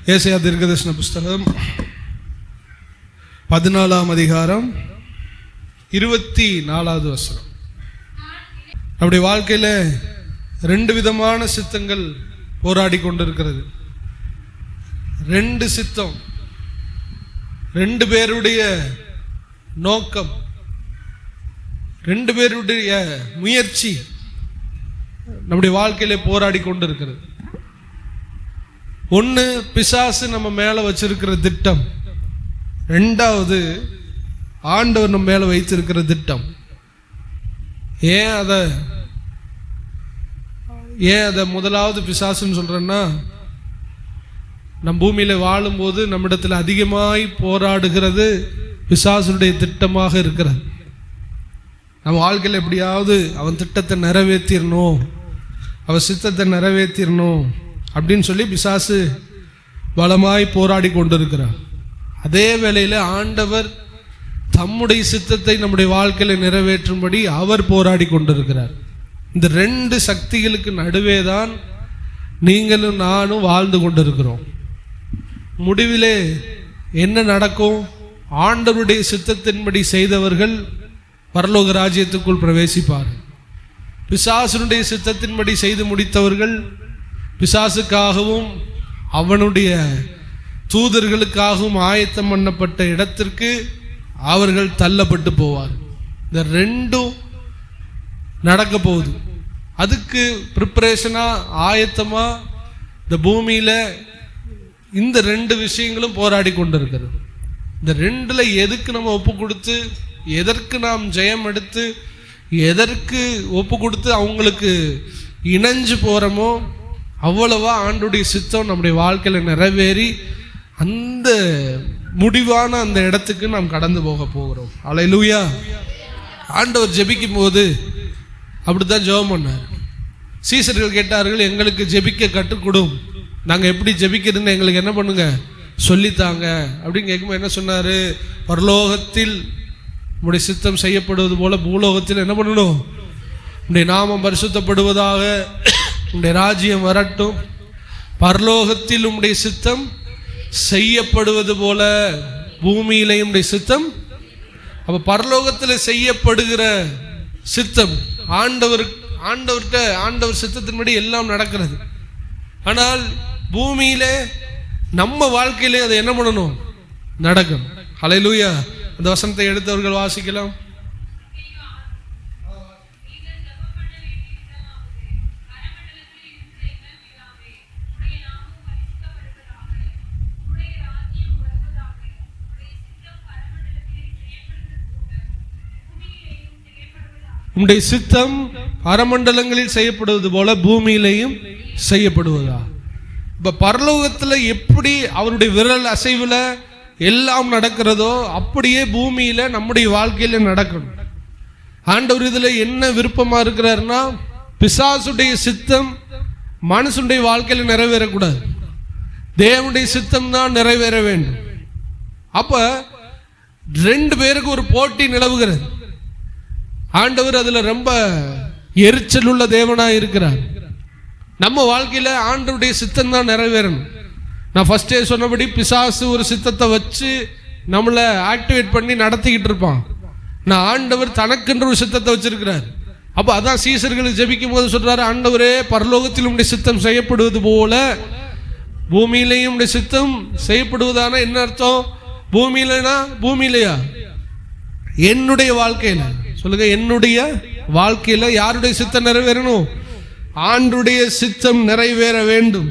ஏசாயா தீர்க்கதரிசன புஸ்தகம் 14ஆம் அதிகாரம் 24வது வசனம். நம்முடைய வாழ்க்கையில 2 விதமான சித்தங்கள் போராடி கொண்டிருக்கிறது. 2 சித்தம், 2 பேருடைய நோக்கம், 2 பேருடைய முயற்சி நம்முடைய வாழ்க்கையில போராடி கொண்டிருக்கிறது. ஒன்று, பிசாசு நம்ம மேல வச்சிருக்கிற திட்டம். 2வது, ஆண்டவர் நம்ம மேல வைத்திருக்கிற திட்டம். ஏன் அதை முதலாவது பிசாசுன்னு சொல்றேன்னா, நம் பூமியில வாழும்போது நம்மிடத்தில் அதிகமாய் போராடுகிறது பிசாசுடைய திட்டமாக இருக்கிறது. நம்ம வாழ்க்கையில் எப்படியாவது அவன் திட்டத்தை நிறைவேற்றிடணும், அவன் சித்தத்தை நிறைவேற்றிடணும் அப்படின்னு சொல்லி பிசாசு பலமாய் போராடி கொண்டிருக்கிறார். அதே வேளையில் ஆண்டவர் தம்முடைய சித்தத்தை நம்முடைய வாழ்க்கையில நிறைவேற்றும்படி அவர் போராடி கொண்டிருக்கிறார். இந்த 2 சக்திகளுக்கு நடுவே தான் நீங்களும் நானும் வாழ்ந்து கொண்டிருக்கிறோம். முடிவிலே என்ன நடக்கும்? ஆண்டவருடைய சித்தத்தின்படி செய்தவர்கள் பரலோக ராஜ்யத்துக்குள் பிரவேசிப்பார். பிசாசுடைய சித்தத்தின்படி செய்து முடித்தவர்கள் பிசாசுக்காகவும் அவனுடைய தூதர்களுக்காகவும் ஆயத்தம் பண்ணப்பட்ட இடத்திற்கு அவர்கள் தள்ளப்பட்டு போவார். இந்த 2ம் நடக்க போகுது. அதுக்கு ப்ரிப்பரேஷனா, ஆயத்தமா இந்த பூமியில இந்த 2 விஷயங்களும் போராடி கொண்டிருக்கிறது. இந்த 2ல எதுக்கு நம்ம ஒப்பு கொடுத்து, எதற்கு நாம் ஜெயம் எடுத்து, எதற்கு ஒப்பு கொடுத்து அவங்களுக்கு இணைஞ்சு போறோமோ அவ்வளவா ஆண்டுடைய சித்தம் நம்முடைய வாழ்க்கையில நிறைவேறி அந்த முடிவான அந்த இடத்துக்கு நாம் கடந்து போக போகிறோம். அல்லேலூயா. ஆண்டவர் ஜெபிக்கும் போது அப்படித்தான் ஜெபம் பண்ணார். சீசர்கள் கேட்டார்கள், எங்களுக்கு ஜெபிக்க கற்றுக்கொடும், நாங்க எப்படி ஜெபிக்கிறதுன்னு எங்களுக்கு என்ன பண்ணுங்க சொல்லித்தாங்க அப்படின்னு கேட்கும்போது என்ன சொன்னாரு? பரலோகத்தில் உம்முடைய சித்தம் செய்யப்படுவது போல பூலோகத்தில் என்ன பண்ணணும்? உம்முடைய நாமம் பரிசுத்தப்படுவதாக, உம்முடைய ராஜ்யம் வரட்டும். பரலோகத்தில் உம்முடைய சித்தம் செய்யப்படுவது போல பூமியிலையும் உம்முடைய சித்தம். அப்ப பரலோகத்தில் செய்யப்படுகிற சித்தம் ஆண்டவர் சித்தத்தின்படி எல்லாம் நடக்கிறது. ஆனால் பூமியில நம்ம வாழ்க்கையிலே அதை என்ன பண்ணணும்? நடக்கும். ஹல்லேலூயா. அந்த வசனத்தை எடுத்தவர்கள் வாசிக்கலாம். உம்முடைய சித்தம் பரமண்டலங்களில் செய்யப்படுவது போல பூமியிலையும் செய்யப்படுவதா? இப்ப பரலோகத்துல எப்படி அவருடைய விரல் அசைவுல எல்லாம் நடக்கிறதோ அப்படியே பூமியில நம்முடைய வாழ்க்கையில நடக்கணும். ஆண்டவர் இதுல என்ன விருப்பமா இருக்கிறாருன்னா, பிசாசுடைய சித்தம் மனுஷனுடைய வாழ்க்கையில நிறைவேறக்கூடாது, தேவனுடைய சித்தம் தான் நிறைவேற வேண்டும். அப்ப 2 பேருக்கு ஒரு போட்டி நிலவுகிறது. ஆண்டவர் அதுல ரொம்ப எரிச்சல் உள்ள தேவனா இருக்கிறார். நம்ம வாழ்க்கையில ஆண்டவருடைய சித்தம் தான் நிறைவேறணும். நான் ஃபர்ஸ்டே சொன்னபடி பிசாசு ஒரு சித்தத்தை வச்சு நம்மளை ஆக்டிவேட் பண்ணி நடத்திக்கிட்டு இருப்பான். நான் ஆண்டவர் தனக்கென்று ஒரு சித்தத்தை வச்சிருக்கிறார். அப்ப அதான் சீசர்களுக்கு ஜெபிக்கும் போது சொல்றாரு, ஆண்டவரே பரலோகத்தில் உம்முடைய சித்தம் செய்யப்படுவது போல பூமியிலையும் உம்முடைய சித்தம் செய்யப்படுவதான என்ன அர்த்தம்? பூமியிலையா? என்னுடைய வாழ்க்கையில சொல்லுங்க, என்னுடைய வாழ்க்கையில யாருடைய சித்தம் நிறைவேறணும்? ஆண்டுடைய சித்தம் நிறைவேற வேண்டும்.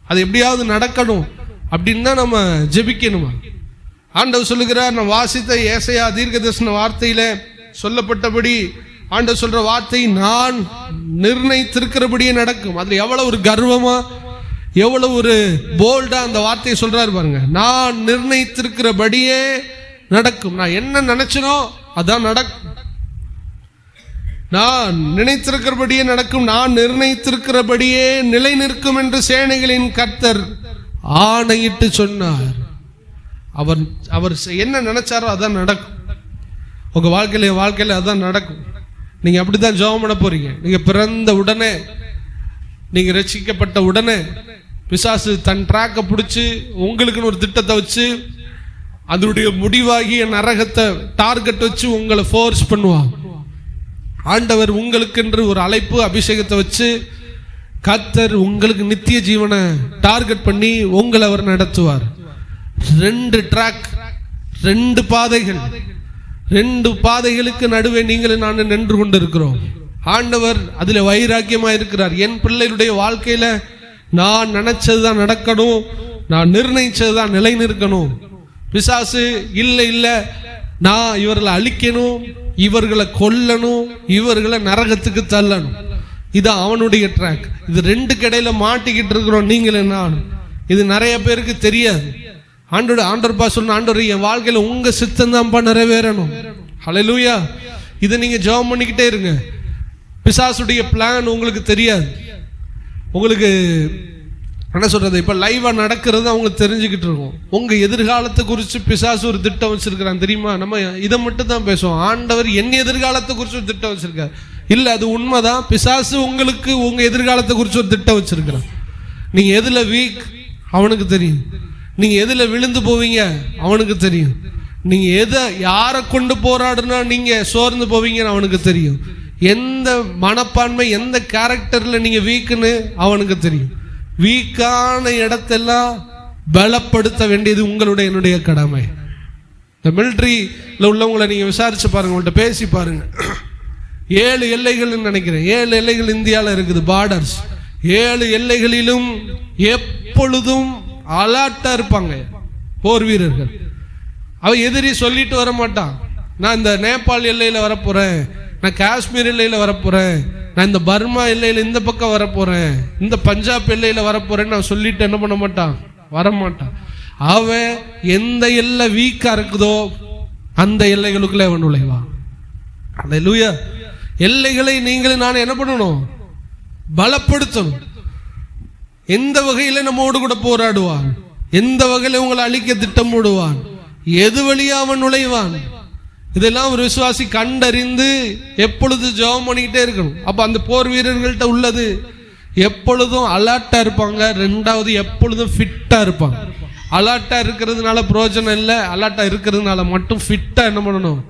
அது எப்படியாவது நடக்கணும் அப்படின்னு தான் நம்ம ஜெபிக்கணுமா? ஆண்டவர் சொல்லுகிறார், நான் வாசித்த ஏசாயா தீர்க்கதரிசன வார்த்தையில சொல்லப்பட்டபடி ஆண்டவர் சொல்ற வார்த்தை நான் நிர்ணயித்திருக்கிறபடியே நடக்கும். அதுல எவ்வளவு ஒரு கர்வமா, எவ்வளவு ஒரு போல்டா அந்த வார்த்தையை சொல்றாரு பாருங்க. நான் நிர்ணயித்திருக்கிறபடியே நடக்கும். நான் என்ன நினைச்சனோ அதான் நடக்கும். நான் நினைத்திருக்கிறபடியே நடக்கும், நான் நிர்ணயித்திருக்கிறபடியே நிலை நிற்கும் என்று சேனைகளின் கர்த்தர் ஆணையிட்டு சொன்னார். அவர் என்ன நினைச்சாரோ அதான் நடக்கும். உங்க வாழ்க்கையில அதான் நடக்கும். நீங்க அப்படித்தான் ஜெபம் பண்ண போறீங்க. நீங்க பிறந்த உடனே, நீங்க ரட்சிக்கப்பட்ட உடனே பிசாசு தன் ட்ராக்கை பிடிச்சி உங்களுக்குன்னு ஒரு திட்டத்தை வச்சு அதனுடைய முடிவாகிய நரகத்தை டார்கெட் வச்சு உங்களை ஃபோர்ஸ் பண்ணுவான். ஆண்டவர் உங்களுக்கென்று ஒரு அழைப்பு அபிஷேகத்தை வச்சு கர்த்தர் உங்களுக்கு நித்திய ஜீவனை டார்கெட் பண்ணி உங்களை அவர் நடத்துவார். 2 ட்ராக், 2 பாதைகள், 2 பாதைகளுக்கு நடுவே நீங்களும் நான் நின்று கொண்டு இருக்கிறோம். ஆண்டவர் அதில் வைராக்கியமாக இருக்கிறார். என் பிள்ளைகளுடைய வாழ்க்கையில நான் நினைச்சதுதான் நடக்கணும், நான் நிர்ணயிச்சதுதான் நிலை நிற்கணும். பிசாசு இல்லை இல்லை, நான் இவர்களை அழிக்கணும், இவர்களை கொல்லணும், இவர்களை நரகத்துக்கு தள்ளணும். இது அவனுடைய ட்ராக். இது 2 கடையில மாட்டிக்கிட்டு இருக்கிறோம் நீங்களும் நானும். இது நிறைய பேருக்கு தெரியாது. ஆண்டவர் சொன்ன, ஆண்டவர் என் வாழ்க்கையில உங்க சித்தம் தான்ப்பா நிறைவேறணும். ஹல்லேலூயா. இதை நீங்க ஜெபம் பண்ணிக்கிட்டே இருங்க. பிசாசுடைய பிளான் உங்களுக்கு தெரியாது. உங்களுக்கு என்ன சொல்றது, இப்ப லைவா நடக்கிறது அவங்க தெரிஞ்சுக்கிட்டு இருக்கோம். உங்க எதிர்காலத்தை குறித்து பிசாசு ஒரு திட்டம் வச்சிருக்கிறான் தெரியுமா? நம்ம இதை மட்டும் தான் பேசுவோம். ஆண்டவர் என் எதிர்காலத்தை குறித்து ஒரு திட்டம் வச்சிருக்காரு. இல்ல, அது உண்மைதான். பிசாசு உங்களுக்கு உங்க எதிர்காலத்தை குறித்து ஒரு திட்டம் வச்சிருக்கிறான். நீங்க எதுல வீக் அவனுக்கு தெரியும். நீங்க எதுல விழுந்து போவீங்க அவனுக்கு தெரியும். நீங்க யாரை கொண்டு போராடுனா நீங்க சோர்ந்து போவீங்கன்னு அவனுக்கு தெரியும். எந்த மனப்பான்மை, எந்த கேரக்டர்ல நீங்க வீக்குன்னு அவனுக்கு தெரியும். வீக்கான இடத்தெல்லாம் பலப்படுத்த வேண்டியது உங்களுடைய என்னுடைய கடமை. இந்த மிலிட்ரியில் உள்ளவங்களை நீங்க விசாரிச்சு பாருங்க, உங்கள்கிட்ட பேசி பாருங்க. 7 எல்லைகள் நினைக்கிறேன், 7 எல்லைகள் இந்தியாவில் இருக்குது, பார்டர்ஸ். 7 எல்லைகளிலும் எப்பொழுதும் அலர்ட்டா இருப்பாங்க போர் வீரர்கள். அவ எதிரி சொல்லிட்டு வர மாட்டான், நான் இந்த நேபாள் எல்லையில வரப்போறேன், நான் காஷ்மீர் எல்லையில வரப்போறேன், நான் இந்த பர்மா எல்லையில இந்த பக்கம் வரப்போறேன், இந்த பஞ்சாப் எல்லையில வரப்போறேன்னு நான் சொல்லிட்டு என்ன பண்ண மாட்டான், வரமாட்டான். அவன் எந்த எல்லை வீக்கா இருக்குதோ அந்த எல்லைகளுக்குள்ள அவன் நுழைவான். அல்லேலூயா. எல்லைகளை நீங்களும் நான் என்ன பண்ணணும், பலப்படுத்தணும். எந்த வகையில நம்மோடு கூட போராடுவான், எந்த வகையில உங்களை அழிக்க திட்டம் போடுவான், எது வழியா அவன் நுழைவான், இதெல்லாம் ஒரு விசுவாசி கண்டறிந்து எப்பொழுது ஜெபம் பண்ணிக்கிட்டே இருக்கணும். அப்ப அந்த போர் வீரர்கள்ட்ட உள்ளது எப்பொழுதும் அலர்ட்டா இருப்பாங்க. 2வது எப்பொழுதும் ஃபிட்டா இருப்பாங்க. அலர்ட்டா இருக்கிறதுனால பிரயோஜனம் இல்லை, அலர்ட்டா இருக்கிறதுனால மட்டும் ஃபிட்டா என்ன பண்ணணும்,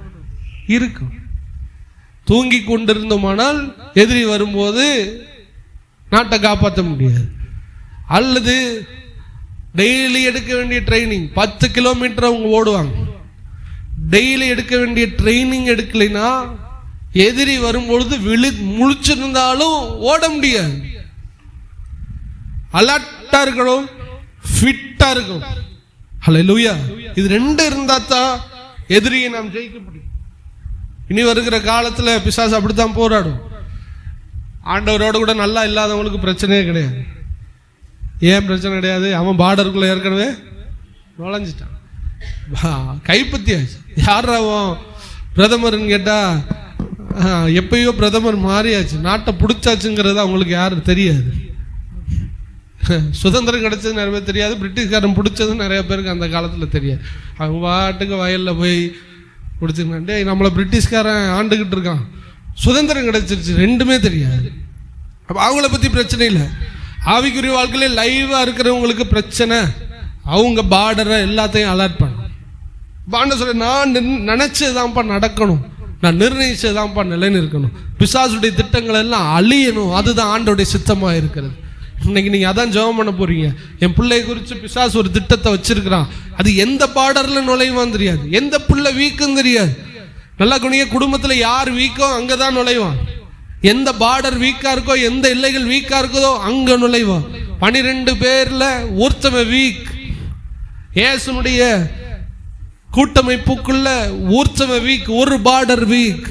இருக்கும். தூங்கி கொண்டிருந்தோமானால் எதிரி வரும்போது நாட்டை காப்பாற்ற முடியாது. அல்லது டெய்லி எடுக்க வேண்டிய ட்ரைனிங் 10 கிலோமீட்டர் அவங்க ஓடுவாங்க. டெய்லி எடுக்க வேண்டிய ட்ரைனிங் எடுக்கலைன்னா எதிரி வரும்பொழுது முழிச்சிருந்தாலும் ஓட முடியாது. அலர்ட்டா இருக்கணும், ஃபிட்டா இருக்கணும். ஹல்லேலூயா. இது 2 இருந்தா தான் எதிரியை நாம் ஜெயிக்க முடியும். இனி வருகிற காலத்துல பிசாசு அப்படித்தான் போராடும். ஆண்டவரோட கூட நல்லா இல்லாதவங்களுக்கு பிரச்சனையே கிடையாது. ஏன் பிரச்சனை கிடையாது? அவன் பார்டருக்குள்ள ஏற்கனவே நுழைஞ்சிட்டான், கைப்பற்றியாச்சு. யார் அவன் பிரதமர்னு கேட்டா எப்பயோ பிரதமர் மாறியாச்சு, நாட்டை பிடிச்சாச்சுங்கிறது அவங்களுக்கு யாரும் தெரியாது. சுதந்திரம் கிடைச்சது நிறைய பேர் தெரியாது, பிரிட்டிஷ்காரன் பிடிச்சது நிறைய பேருக்கு அந்த காலத்துல தெரியாது. அவங்க பாட்டுக்கு வயல்ல போய் பிடிச்சிருக்காண்டே, நம்மளை பிரிட்டிஷ்காரன் ஆண்டுகிட்டு இருக்கான், சுதந்திரம் கிடைச்சிருச்சு, 2மே தெரியாது. அப்ப அவங்கள பத்தி பிரச்சனை இல்லை. ஆவிக்குரிய வாழ்க்கையில லைவா இருக்கிறவங்களுக்கு பிரச்சனை. அவங்க பார்டரை எல்லாத்தையும் அலர்ட் பண்ண பாண்ட சொல்ல, நான் நினைச்சதுதான்ப்பா நடக்கணும், நான் நிர்ணயிச்சதுதான்ப்பா நிலைநிற்கணும், பிசாசுடைய திட்டங்கள் எல்லாம் அழியணும், அதுதான் ஆண்டோடைய சித்தமா இருக்கிறது. இன்னைக்கு நீங்க அதான் ஜெபம் பண்ண போறீங்க. என் பிள்ளை குறித்து பிசாசு ஒரு திட்டத்தை வச்சிருக்கிறான், அது எந்த பார்டர்ல நுழைவான் தெரியாது, எந்த பிள்ளை வீக்கும் தெரியாது. நல்லா குனிய, குடும்பத்துல யார் வீக்கோ அங்கதான் நுழைவான். எந்த பார்டர் வீக்கா இருக்கோ, எந்த எல்லைகள் வீக்கா இருக்குதோ அங்க நுழைவான். 12 பேர்ல ஒருத்தவன் வீக். இயேசுனுடைய கூட்டமைப்புக்குள்ள ஒருத்தவன் வீக், ஒரு பார்டர் வீக்.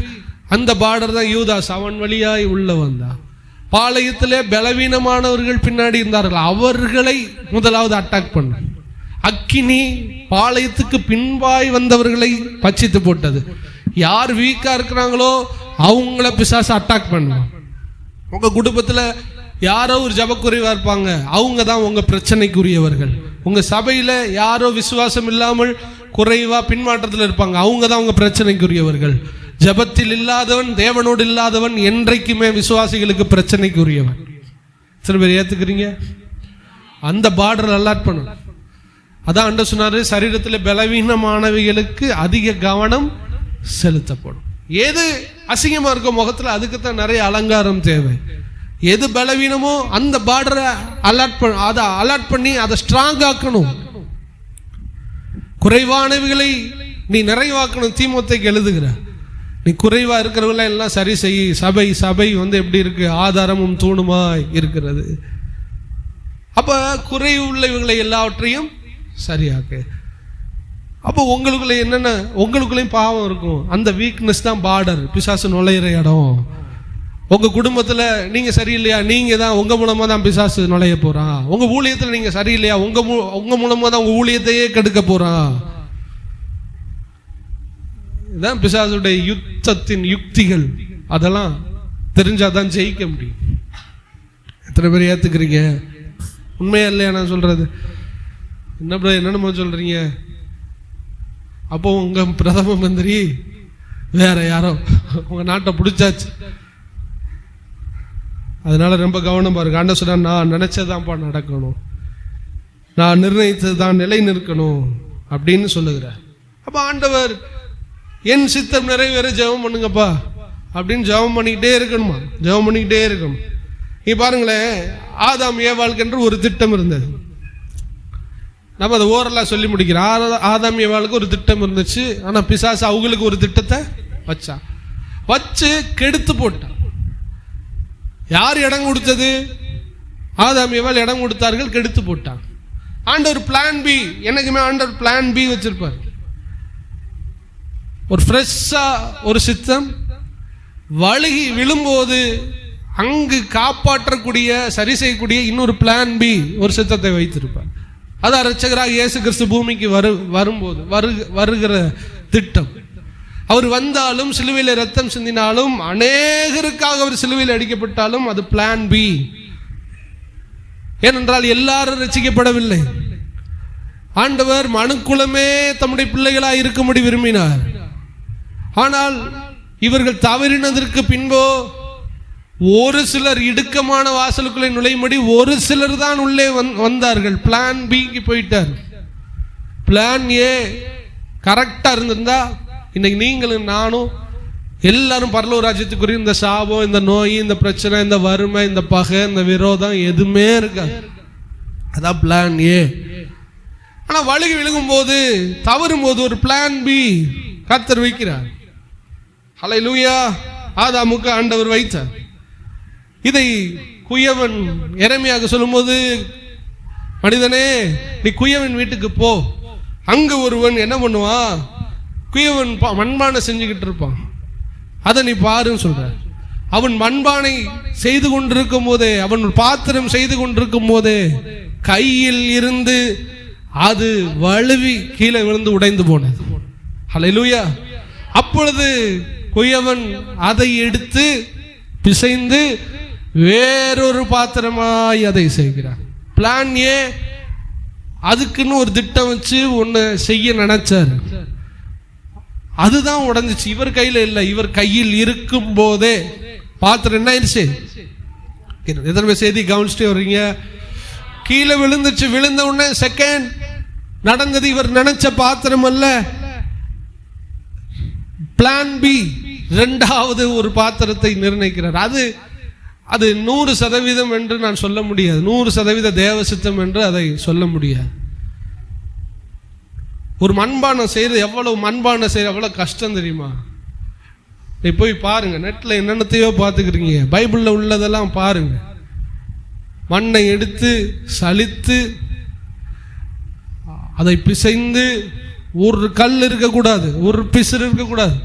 அந்த பார்டர் தான் யூதாஸ். அவன் வழியாய் உள்ள வந்தான். பாளையத்திலே பலவீனமானவர்கள் பின்னாடி இருந்தார்கள், அவர்களை முதலாவது அட்டாக் பண்ண. அக்கினி பாளையத்துக்கு பின்பாய் வந்தவர்களை பச்சித்து போட்டது. யார் வீக்கா இருக்கிறாங்களோ அவங்கள பிசாசு அட்டாக் பண்ணுவான். உங்க குடும்பத்துல யாரோ ஒரு ஜபக்குறைவா இருப்பாங்க, அவங்க தான் உங்க பிரச்சனைக்குரியவர்கள். உங்க சபையில யாரோ விசுவாசம் இல்லாமல் குறைவா பின்மாற்றத்தில் இருப்பாங்க, அவங்க தான் உங்க பிரச்சனைக்குரியவர்கள். ஜபத்தில் இல்லாதவன், தேவனோடு இல்லாதவன் என்றைக்குமே விசுவாசிகளுக்கு பிரச்சனைக்குரியவன். சில பேர் ஏத்துக்கிறீங்க? அந்த பார்டர் அலாட் பண்ணணும். அதான் ஆண்டவர் சொன்னாரு, சரீரத்தில் பலவீனமானவைகளுக்கு அதிக கவனம் செலுத்தப்படும். எது அசிங்கமா இருக்கோ முகத்துல, அதுக்குத்தான் நிறைய அலங்காரம் தேவை. எது பலவீனமோ அந்த பார்டரை அலாட் பண்ணி அதை ஸ்ட்ராங் ஆக்கணும். குறைவானவைகளை நீ நிறைவாக்கணும். தீமோத்தேயுக்கு எழுதுகிற, நீ குறைவா இருக்கிறவங்கள எல்லாம் சரி செய். சபை எப்படி இருக்கு? ஆதாரமும் தூணுமாய் இருக்கிறது. அப்ப குறைவு உள்ளவங்களை எல்லாவற்றையும் சரியாக்கு. அப்போ உங்களுக்குள்ள என்னென்ன, உங்களுக்குள்ளேயும் பாவம் இருக்கும். அந்த வீக்னஸ் தான் பார்டர், பிசாசு நுழையிற இடம். உங்க குடும்பத்துல நீங்க சரியில்லையா, நீங்க தான் உங்க மூலமா தான் பிசாசு நுழைய போறான். உங்க ஊழியத்துல நீங்க சரியில்லையா, உங்க மூலமா தான் உங்க ஊழியத்தையே கெடுக்க போறான். இதான் பிசாசுடைய யுத்தத்தின் யுக்திகள். அதெல்லாம் தெரிஞ்சாதான் ஜெயிக்க முடியும். எத்தனை பேர் ஏத்துக்கிறீங்க? உண்மையா இல்லையா நான் சொல்றது? என்னென்னமோ சொல்றீங்க. அப்போ உங்க பிரதம மந்திரி வேற யாரோ உங்க நாட்டை பிடிச்சாச்சு. அதனால ரொம்ப கவனம் பாருங்க. ஆண்டவர் சொன்னா, நான் நினைச்சதான்ப்பா நடக்கணும், நான் நிர்ணயித்தது தான் நிலை நிற்கணும் அப்படின்னு சொல்லுகிறார். அப்ப ஆண்டவர் என் சித்தம் நிறைவேற ஜெபம் பண்ணுங்கப்பா அப்படின்னு ஜெபம் பண்ணிக்கிட்டே இருக்கணுமா? ஜெபம் பண்ணிக்கிட்டே இருக்கணும். நீ பாருங்களேன், ஆதாம் ஏவாளுக்கு என்று ஒரு திட்டம் இருந்தது. நம்ம அதை ஓரலா சொல்லி முடிக்கிறோம். ஆதாம் ஏவாளுக்கு ஒரு திட்டம் இருந்துச்சு. ஆனா பிசாசு அவங்களுக்கு ஒரு திட்டத்தை வச்சு கெடுத்து போட்டான். யார் இடம் கொடுத்தது? ஆதாம் ஏவாள் இடம் கொடுத்தார்கள், கெடுத்து போட்டாங்க. ஆண்டவர் பிளான் பி, எனக்குமே ஆண்டவர் பிளான் பி வச்சிருப்பார். ஒரு ஃப்ரெஷ்ஷா ஒரு சித்தம் வழுகி விழும்போது அங்கு காப்பாற்றக்கூடிய, சரி செய்யக்கூடிய இன்னொரு பிளான் பி ஒரு சித்தத்தை வைத்திருப்பார். அதான் இரட்சகராக இயேசு கிறிஸ்து பூமிக்கு வரும்போது வருகிற திட்டம். அவர் வந்தாலும், சிலுவையில் ரத்தம் சிந்தினாலும், அநேகருக்காக அவர் சிலுவையில் அடிக்கப்பட்டாலும் அது பிளான் பி. ஏனென்றால் எல்லாரும் ரட்சிக்கப்படவில்லை. ஆண்டவர் மனுக்குலமே தம்முடைய பிள்ளைகளாக இருக்கும்படி விரும்பினார். ஆனால் இவர்கள் தவறினதற்கு பின்போ ஒரு சிலர் இடுக்கமான வாசலுக்குள்ளே நுழையும்படி ஒரு சிலர் தான் உள்ளே வந்தார்கள். பிளான் பிக்கு போயிட்டார். பிளான் ஏ கரெக்டா இருந்திருந்தா இன்னைக்கு நீங்களும் நானும் எல்லாரும் பரலோக ராஜ்யத்துக்குரிய இந்த சாபம், இந்த நோய், இந்த பிரச்சனை, இந்த வறுமை, இந்த பகை, இந்த விரோதம் எதுவுமே இருக்காது. அதான் பிளான் ஏ. ஆனா வழுகி விழுகும் போது, தவறும் போது ஒரு பிளான் பி கர்த்தர் வைக்கிறார். ஹல்லேலூயா. ஆதாமுக்கு ஆண்டவர் வைத்தார். இதை குயவன் எரேமியாவுக்கு சொல்லும்போது, மனிதனே நீ குயவன் வீட்டுக்கு போ, அங்கு ஒருவன் என்ன பண்ணுவான், குயவன் மண்பானை செஞ்சுக்கிட்டு இருப்பான், அதை நீ பாருன்னு சொல்ற. அவன் மண்பானை செய்து கொண்டிருக்கும் போதே, அவன் பாத்திரம் செய்து கொண்டிருக்கும் போதே கையில் இருந்து அது வழுவி கீழே விழுந்து உடைந்து போனது. ஹல்லேலூயா. அப்பொழுது குயவன் அதை எடுத்து பிசைந்து வேறொரு பாத்திரமாய் அதை செய்கிறார். பிளான் ஏ அதுக்குன்னு ஒரு திட்டம் வச்சு ஒன்னு செய்ய நினைச்சார். அதுதான் உடைஞ்சிச்சு. இவர் கையில இல்லை, இவர் கையில் இருக்கும் போதே பாத்திரம் என்ன ஆயிடுச்சு? எத்தனை செய்தி கவனிச்சுட்டே வர்றீங்க? கீழே விழுந்துச்சு. விழுந்த உடனே செகண்ட் நடந்தது இவர் நினைச்ச பாத்திரம் அல்ல, பிளான் பி, இரண்டாவது ஒரு பாத்திரத்தை நிர்ணயிக்கிறார். அது 100% என்று நான் சொல்ல முடியாது. 100% தேவ சித்தம் என்று அதை சொல்ல முடியாது. ஒரு மண்பானம் செய்யறது, எவ்வளவு மண்பானம் செய்யறது எவ்வளவு கஷ்டம் தெரியுமா? நீ போய் பாருங்க, நெட்ல என்னென்னத்தையோ பார்த்துக்கிறீங்க, பைபிள்ல உள்ளதெல்லாம் பாருங்க. மண்ணை எடுத்து சலித்து அதை பிசைந்து, ஒரு கல் இருக்கக்கூடாது, ஒரு பிசுறு இருக்கக்கூடாது,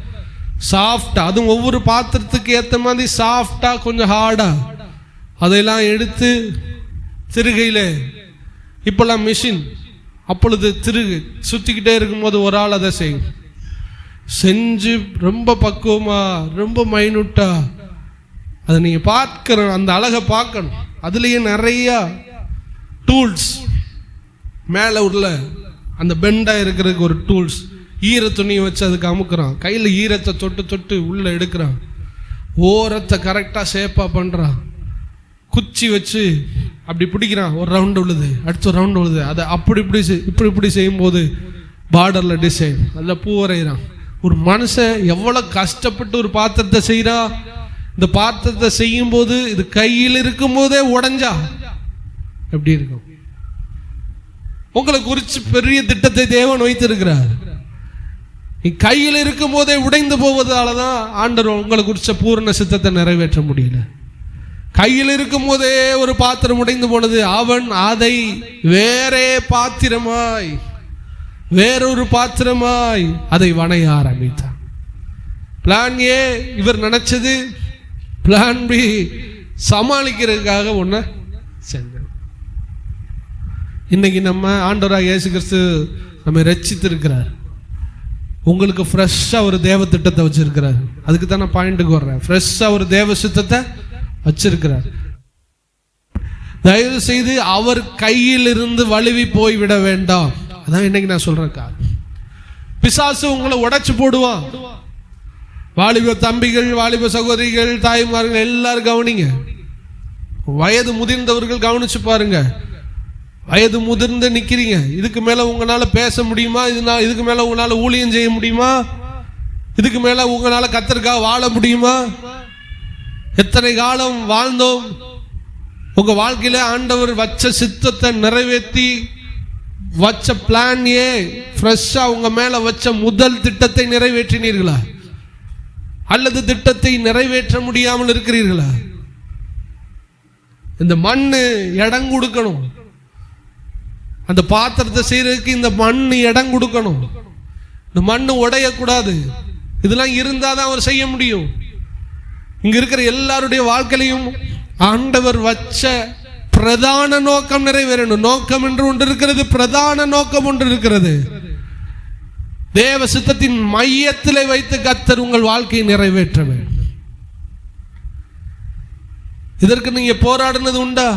சாஃப்டா, அதுவும் ஒவ்வொரு பாத்திரத்துக்கு ஏற்ற மாதிரி சாஃப்டா, கொஞ்சம் ஹார்டா அதையெல்லாம் எடுத்து திருகையில, இப்பெல்லாம் மிஷின், அப்பொழுது திருகு சுத்திக்கிட்டே இருக்கும்போது ஒரு ஆள் அதை செஞ்சு ரொம்ப பக்குவமா, ரொம்ப மைனூட்டா அதை நீங்க பார்க்கணும், அந்த அழகை பார்க்கணும். அதுலயே நிறைய டூல்ஸ், மேல உள்ள அந்த பெண்டா இருக்கிறதுக்கு ஒரு டூல்ஸ், ஈர துணியை வச்சு அதுக்கு அமுக்குறான், கையில் ஈரத்தை தொட்டு தொட்டு உள்ள எடுக்கிறான், ஓரத்தை கரெக்டாக ஷேப்பாக பண்ணுறான், குச்சி வச்சு அப்படி பிடிக்கிறான், ஒரு ரவுண்டு விழுது, அடுத்த ஒரு ரவுண்டு விழுது, அதை அப்படி இப்படி செய்யும்போது பார்டரில் டிசைன் அதில் பூ வரைகிறான். ஒரு மனுஷன் எவ்வளோ கஷ்டப்பட்டு ஒரு பாத்திரத்தை செய்கிறா, இந்த பாத்திரத்தை செய்யும் போது இது கையில் இருக்கும் போதே உடைஞ்சா எப்படி இருக்கும்? உங்களை குறித்து பெரிய திட்டத்தை தேவன் வைத்திருக்கிறார். நீ கையில் இருக்கும் போதே உடைந்து போவதால தான் ஆண்டவர் உங்களை குறித்த பூர்ண சித்தத்தை நிறைவேற்ற முடியல. கையில் இருக்கும் போதே ஒரு பாத்திரம் உடைந்து போனது, அவன் அதை வேறொரு பாத்திரமாய் அதை வணைய ஆரம்பித்தான். பிளான் ஏ இவர் நினைச்சது, பிளான் பி சமாளிக்கிறதுக்காக ஒன்று செஞ்சது. இன்னைக்கு நம்ம ஆண்டவராக இயேசு கிறிஸ்து நம்மை ரட்சித்திருக்கிறார். உங்களுக்கு ஃப்ரெஷ்ஷாக ஒரு தேவ திட்டத்தை வச்சிருக்கிறார். அதுக்கு தான் நான் பாயிண்ட்டுக்கு வர்றேன். ஃப்ரெஷ்ஷாக ஒரு தேவ சித்தத்தை வச்சிருக்கிறார். தயவு செய்து அவர் கையில் இருந்து வழுவி போய் விட வேண்டாம். அதான் இன்னைக்கு நான் சொல்றேன். பிசாசு உங்களை உடைச்சு போடுவான். வாலிப தம்பிகள், வாலிப சகோதரிகள், தாய்மார்கள் எல்லாரும் கவனிங்க. வயது முதிர்ந்தவர்கள் கவனிச்சு பாருங்க. வயது முதிர்ந்து நிக்கிறீங்க, இதுக்கு மேல உங்களால பேச முடியுமா? இதுக்கு மேல உங்களால ஊழியம் செய்ய முடியுமா? இதுக்கு மேல உங்களால கர்த்தருக்காக வாழ முடியுமா? எத்தனை காலம் வாழ்ந்தோம்? உங்க வாழ்க்கையில ஆண்டவர் வச்ச சித்தத்தை நிறைவேற்றி வச்ச பிளான் ஏ, ஃப்ரெஷ்ஷா உங்க மேல வச்ச முதல் திட்டத்தை நிறைவேற்றினீர்களா? அல்லது திட்டத்தை நிறைவேற்ற முடியாமல் இருக்கிறீர்களா? இந்த மண்ணு இடம் கொடுக்கணும். அந்த பாத்திரத்தை செய்யறதுக்கு இந்த மண் இடம் கொடுக்கணும். இந்த மண்ணு உடையக்கூடாது. இதெல்லாம் இருந்தாதான் அவர் செய்ய முடியும். இங்க இருக்கிற எல்லாருடைய வாழ்க்கையிலையும் ஆண்டவர் வச்ச பிரதான நோக்கம் நிறைவேறணும். நோக்கம் என்று ஒன்று இருக்கிறது, பிரதான நோக்கம் ஒன்று இருக்கிறது. தேவ சித்தத்தின் மையத்திலே வைத்து கர்த்தர் உங்கள் வாழ்க்கையை நிறைவேற்ற வேண்டும். இதற்கு நீங்க போராடினது உண்டா?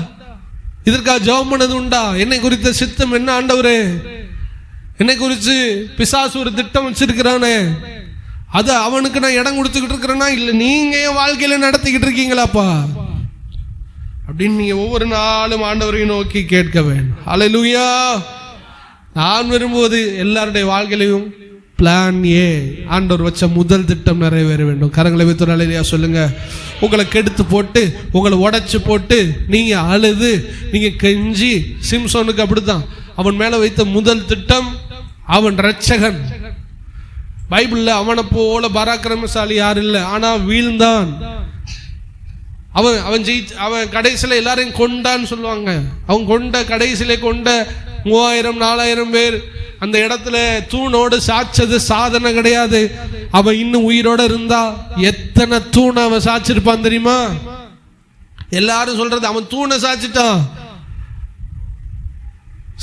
இதற்காக ஜெபம் பண்ணது உண்டா? என்னை குறித்த சித்தம் என்ன ஆண்டவரே? என்னை குறித்து பிசாசு ஒரு திட்டம் வச்சிருக்கிறானே, அது அவனுக்கு நான் இடம் கொடுத்துக்கிட்டு இருக்கிறேன்னா இல்லை நீங்க என் வாழ்க்கையில நடத்திக்கிட்டு இருக்கீங்களாப்பா அப்படின்னு நீங்க ஒவ்வொரு நாளும் ஆண்டவரையும் நோக்கி கேட்க வேண்டும். ஹல்லேலூயா. நான் விரும்புவது எல்லாருடைய வாழ்க்கையிலையும் பிளான் ஏ, ஆண்டவர் வச்ச முதல் திட்டம் நிறைவேற வேண்டும். கரங்களை வைத்து ஹல்லேலூயா சொல்லுங்க. உங்களை கெடுத்து போட்டு, உங்களை உடைச்சு போட்டு, நீங்க அழுது, நீங்க கெஞ்சி, சிம்சோனுக்கு அப்படித்தான். அவன் மேல வைத்த முதல் திட்டம், அவன் ரட்சகன். பைபிள்ல அவனை போல பராக்கிரமசாலி யாரும் இல்லை, ஆனா வீழ்ந்தான். அவன் கடைசியில எல்லாரையும் கொண்டான்னு சொல்லுவாங்க. அவன் கடைசியில கொண்ட 3000-4000 பேர் அந்த இடத்துல தூணோடு சாச்சது சாதனை கிடையாது. அவன் இன்னும் உயிரோட இருந்தா எத்தனை தூண் அவன் சாச்சிருப்பான் தெரியுமா? எல்லாரும் சொல்றது அவன் தூணை சாச்சிட்டான்.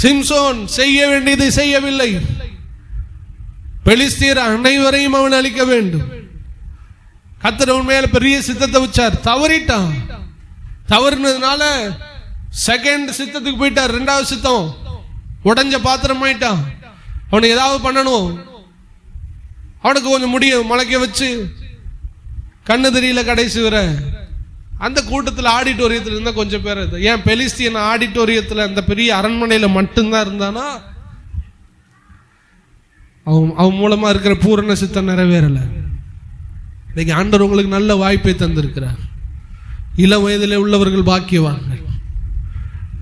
சிம்சோன் செய்ய வேண்டியதை செய்யவில்லை. பெலிஸ்தியர் அனைவரையும் அவன் அழிக்க வேண்டும். கர்த்தர் அவன் மேல பெரிய சித்தத்தை வச்சார், தவறிட்டான். தவறுனதுனால செகண்ட் சித்தத்துக்கு போயிட்டார். 2வது சித்தம் உடஞ்ச பாத்திரம் ஆயிட்டான். அவனுக்கு ஏதாவது பண்ணணும். அவனுக்கு கொஞ்சம் முடியும் முளைக்க வச்சு, கண்ணு தெரியல கடைசி வர. அந்த கூட்டத்தில் ஆடிட்டோரியத்தில் இருந்தா கொஞ்சம் பேர். ஏன் பெலிஸ்தியன் ஆடிட்டோரியத்தில் அந்த பெரிய அரண்மனையில மட்டும்தான் இருந்தானா? அவன் மூலமா இருக்கிற பூரண சித்தம் நிறைவேறல. இன்னைக்கு ஆண்டவர் உங்களுக்கு நல்ல வாய்ப்பை தந்திருக்கிறார். இளம் வயதில் உள்ளவர்கள் பாக்கியவான்கள்.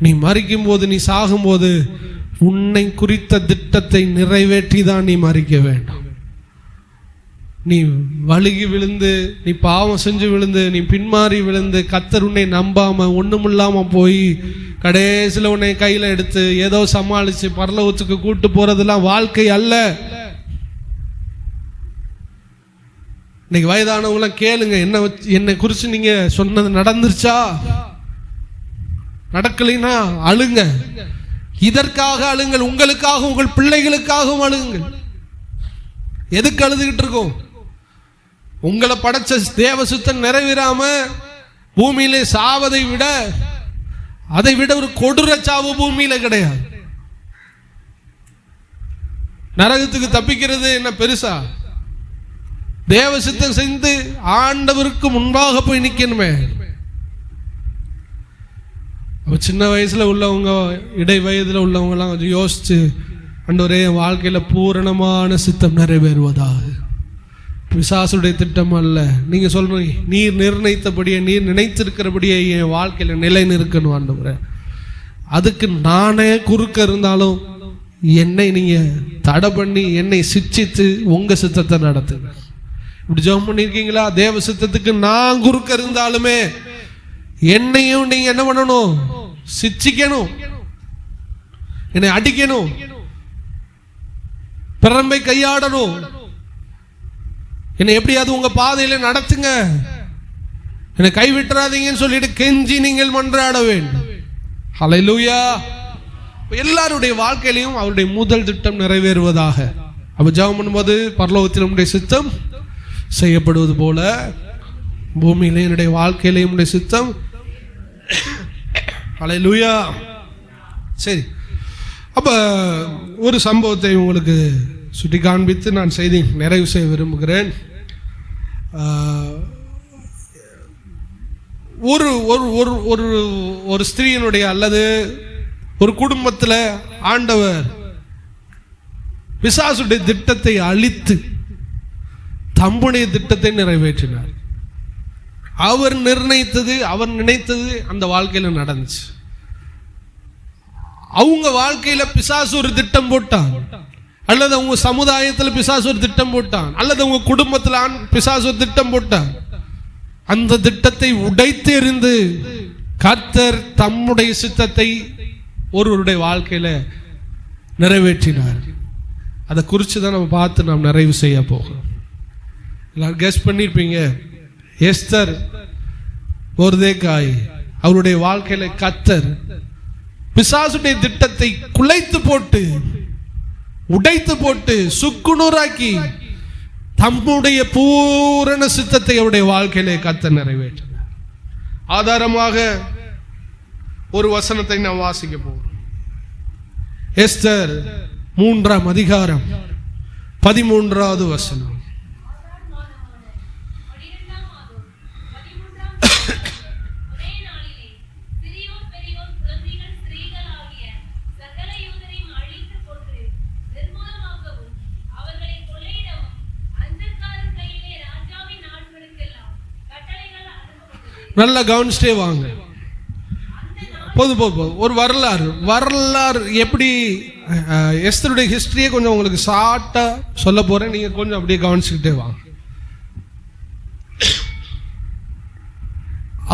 நீ மரிக்கும் போது, நீ சாகும் போது உன்னை குறித்த திட்டத்தை நிறைவேற்றி தான் நீ மரிக்க வேண்டும். நீ வழுகி விழுந்து, நீ பாவம் செஞ்சு விழுந்து, நீ பின்மாறி விழுந்து, கர்த்தர் உன்னை நம்பாம ஒண்ணுமில்லாம போய் கடைசியில் உன்னை கையில எடுத்து ஏதோ சமாளிச்சு பரலோகத்துக்கு கூட்டு போறதெல்லாம் வாழ்க்கை அல்ல. இன்னைக்கு வயதானவங்களாம் கேளுங்க, என்னை குறிச்சு நீங்க சொன்னது நடந்துருச்சா? நடக்கலைன்னா அழுங்க. இதற்காக அழுங்கள், உங்களுக்காக, உங்கள் பிள்ளைகளுக்காகவும் அழுங்கள். எதுக்கு அழுதுகிட்டு இருக்கோம்? உங்களை படைச்ச தேவ சித்தம் நிறைவேறாம பூமியிலே சாவதை விட, அதை விட ஒரு கொடூர சாவு பூமியில கிடையாது. நரகத்துக்கு தப்பிக்கிறது என்ன பெருசா? தேவ சித்தம் செய்து ஆண்டவருக்கு முன்பாக போய் நிக்கணுமே. அப்போ சின்ன வயசுல உள்ளவங்க, இடை வயதுல உள்ளவங்கலாம் கொஞ்சம் யோசிச்சு, ஆண்டவரே என் வாழ்க்கையில பூரணமான சித்தம் நிறைவேறுவதாக. பிசாசுடைய திட்டம் அல்ல. நீங்க சொல்றீங்க, நீர் நிர்ணயித்தபடியே, நீர் நினைத்திருக்கிறபடியே என் வாழ்க்கையில நிலை நிற்கணும் ஆண்டவரே. அதுக்கு நானே குறுக்க இருந்தாலும் என்னை நீங்க தடை பண்ணி என்னை சிச்சித்து உங்க சித்தத்தை நடத்துங்க. இப்படி ஜெபம் பண்ணிருக்கீங்களா? தேவ சித்தத்துக்கு நான் குறுக்க இருந்தாலுமே என்னையும் நீங்க என்ன பண்ணணும்? சிச்சிக்கணும், என்னை அடிக்கணும், பிரம்பை கையாடணும், என்னை எப்படியாவது உங்க பாதையில நடத்துங்க, என்னை கைவிட்டுறாதீங்கன்னு சொல்லிட்டு கெஞ்சி நீங்கள் மன்றாட வேண்டும். ஹல்லேலூயா. எல்லாருடைய வாழ்க்கையிலையும் அவருடைய முதல் திட்டம் நிறைவேறுவதாக. அப்ப ஜெபம் பண்ணும்போது, பரலோகத்தில் உம்முடைய சித்தம் செய்யப்படுவது போல பூமியிலே என்னுடைய வாழ்க்கையிலே உம்முடைய சித்தம். ஹல்லேலூயா. சரி, அப்ப ஒரு சம்பவத்தை உங்களுக்கு சுட்டி காண்பித்து நான் செய்தி நிறைவு செய்ய விரும்புகிறேன். ஒரு ஒரு ஒரு ஒரு ஸ்திரீயினுடைய அல்லது ஒரு குடும்பத்தில் ஆண்டவர் பிசாசுடைய திட்டத்தை அழித்து தம்முடைய திட்டத்தை நிறைவேற்றினார். அவர் நிர்ணயித்தது, அவர் நினைத்தது அந்த வாழ்க்கையில நடந்துச்சு. அவங்க வாழ்க்கையில பிசாசு ஒரு திட்டம் போட்டான், அல்லது அவங்க சமுதாயத்தில் பிசாசு ஒரு திட்டம் போட்டான், அல்லது அவங்க குடும்பத்தில் பிசாசு ஒரு திட்டம் போட்டான். அந்த திட்டத்தை உடைத்து எறிந்து கர்த்தர் தம்முடைய சித்தத்தை ஒருவருடைய வாழ்க்கையில நிறைவேற்றினார். அதை குறித்து தான் நம்ம பார்த்து நாம் நிறைவு செய்ய போகிறோம். எல்லாரும் கெஸ் பண்ணியிருப்பீங்க, எஸ்தர், மொர்தெகாய், அவருடைய வாழ்க்கையில கர்த்தர் பிசாசுடைய திட்டத்தை குலைத்து போட்டு, உடைத்து போட்டு, சுக்குநூறாக்கி தம்முடைய பூரண சித்தத்தை அவருடைய வாழ்க்கையிலே கர்த்தர் நிறைவேற்றினார். ஆதாரமாக ஒரு வசனத்தை நாம் வாசிக்க போகிறோம். எஸ்தர் 3ஆம் அதிகாரம் 13வது வசனம். நல்லா கவனிச்சிட்டே வாங்க. போதும் ஒரு வரலாறு எப்படி எஸ்தருடைய ஹிஸ்டரியை கொஞ்சம் உங்களுக்கு ஷார்ட்டா சொல்ல போறேன். நீங்க கொஞ்சம் அப்படியே கவனிச்சுக்கிட்டே வாங்க.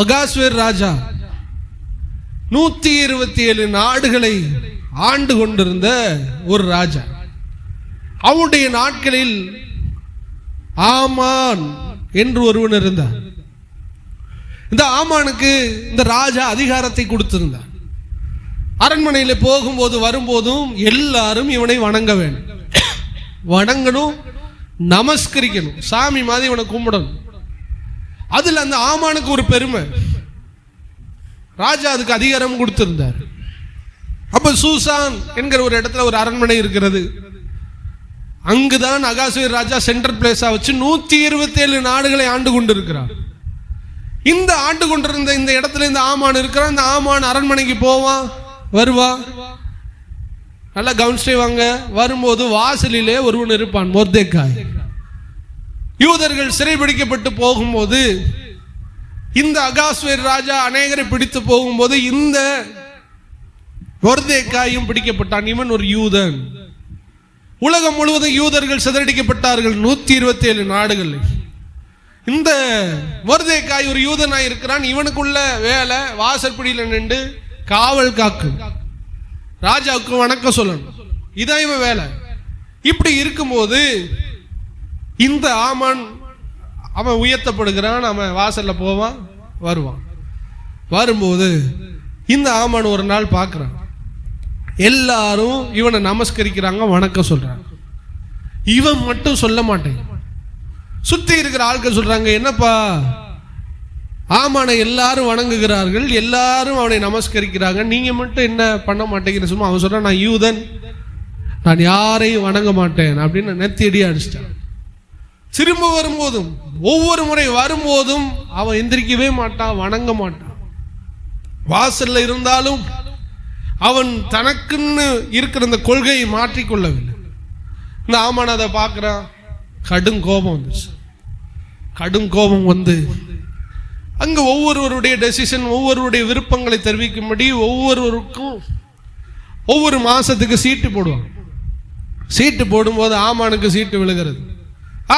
அகாஸ்வேர் ராஜா 127 நாடுகளை ஆண்டு கொண்டிருந்த ஒரு ராஜா. அவருடைய நாட்களில் ஆமான் என்று ஒருவன் இருந்தார். இந்த ஆமானுக்கு இந்த ராஜா அதிகாரத்தை கொடுத்திருந்தார். அரண்மனையில போகும்போது வரும்போதும் எல்லாரும் இவனை வணங்க வேண்டும், வணங்கணும், நமஸ்கரிக்கணும், சாமி மாதிரி இவனை கும்பிடணும். அதுல அந்த ஆமானுக்கு ஒரு பெருமை, ராஜா அதுக்கு அதிகாரம் கொடுத்திருந்தார். அப்ப சூசான் என்கிற ஒரு இடத்துல ஒரு அரண்மனை இருக்கிறது. அங்குதான் அகாஸ்வேர் ராஜா சென்ட்ரல் பிளேஸா வச்சு 127 நாடுகளை ஆண்டு கொண்டிருக்கிறார். இந்த ஆண்டு கொண்டிருந்த இந்த இடத்துல இந்த ஆமான் இருக்கிறான். இந்த ஆமான் அரண்மனைக்கு போவான், வருவான். நல்லா கவனிச்சு வாங்க. வரும்போது வாசலிலே ஒருவன் இருப்பான், மொர்தெகாய். யூதர்கள் சிறைபிடிக்கப்பட்டு போகும்போது, இந்த அகாஸ்வேர் ராஜா அநேகரை பிடித்து போகும்போது இந்த மொர்தெகாயும் பிடிக்கப்பட்டான். இவன் ஒரு யூதன். உலகம் முழுவதும் யூதர்கள் சிதறடிக்கப்பட்டார்கள் 127 நாடுகள். இந்த மொர்தெகாய் ஒரு யூதனாய் இருக்கிறான். இவனுக்குள்ள வேலை வாசற்படியில நின்று காவல் காக்கும், ராஜாவுக்கு வணக்கம் சொல்லணும், இதான் இவன் வேலை. இப்படி இருக்கும்போது இந்த ஆமான் அவன் உயர்த்தப்படுகிறான். அவன் வாசல்ல போவான், வருவான். வரும்போது இந்த ஆமான் ஒரு நாள் பார்க்கிறான், எல்லாரும் இவனை நமஸ்கரிக்கிறாங்க, வணக்கம் சொல்றாங்க. இவன் மட்டும் சொல்ல மாட்டேன். சுத்தி இருக்கிற ஆட்கள் சொல்றாங்க, என்னப்பா ஆமானை எல்லாரும் வணங்குகிறார்கள், எல்லாரும் அவனை நமஸ்கரிக்கிறாங்க, நீங்க மட்டும் என்ன பண்ண மாட்டேங்கிற? சும்மா அவன் சொல்றான், நான் யூதன், நான் யாரையும் வணங்க மாட்டேன் அப்படின்னு நெத்தியடி அடிச்சிட்டான். திரும்ப வரும்போதும், ஒவ்வொரு முறை வரும்போதும் அவன் எந்திரிக்கவே மாட்டான், வணங்க மாட்டான். வாசல்ல இருந்தாலும் அவன் தனக்குன்னு இருக்கிற இந்த கொள்கையை மாற்றிக்கொள்ளவில்லை. இந்த ஆமான் அதை பார்க்கிறான், கடும் கோபம் வந்துச்சு. கடும் கோபம் வந்து அங்க ஒவ்வொருவருடைய டெசிஷன், ஒவ்வொருவருடைய விருப்பங்களை தெரிவிக்கும்படி ஒவ்வொருவருக்கும் ஒவ்வொரு மாசத்துக்கு சீட்டு போடுவாங்க. சீட்டு போடும்போது ஆமானுக்கு சீட்டு விழுகிறது.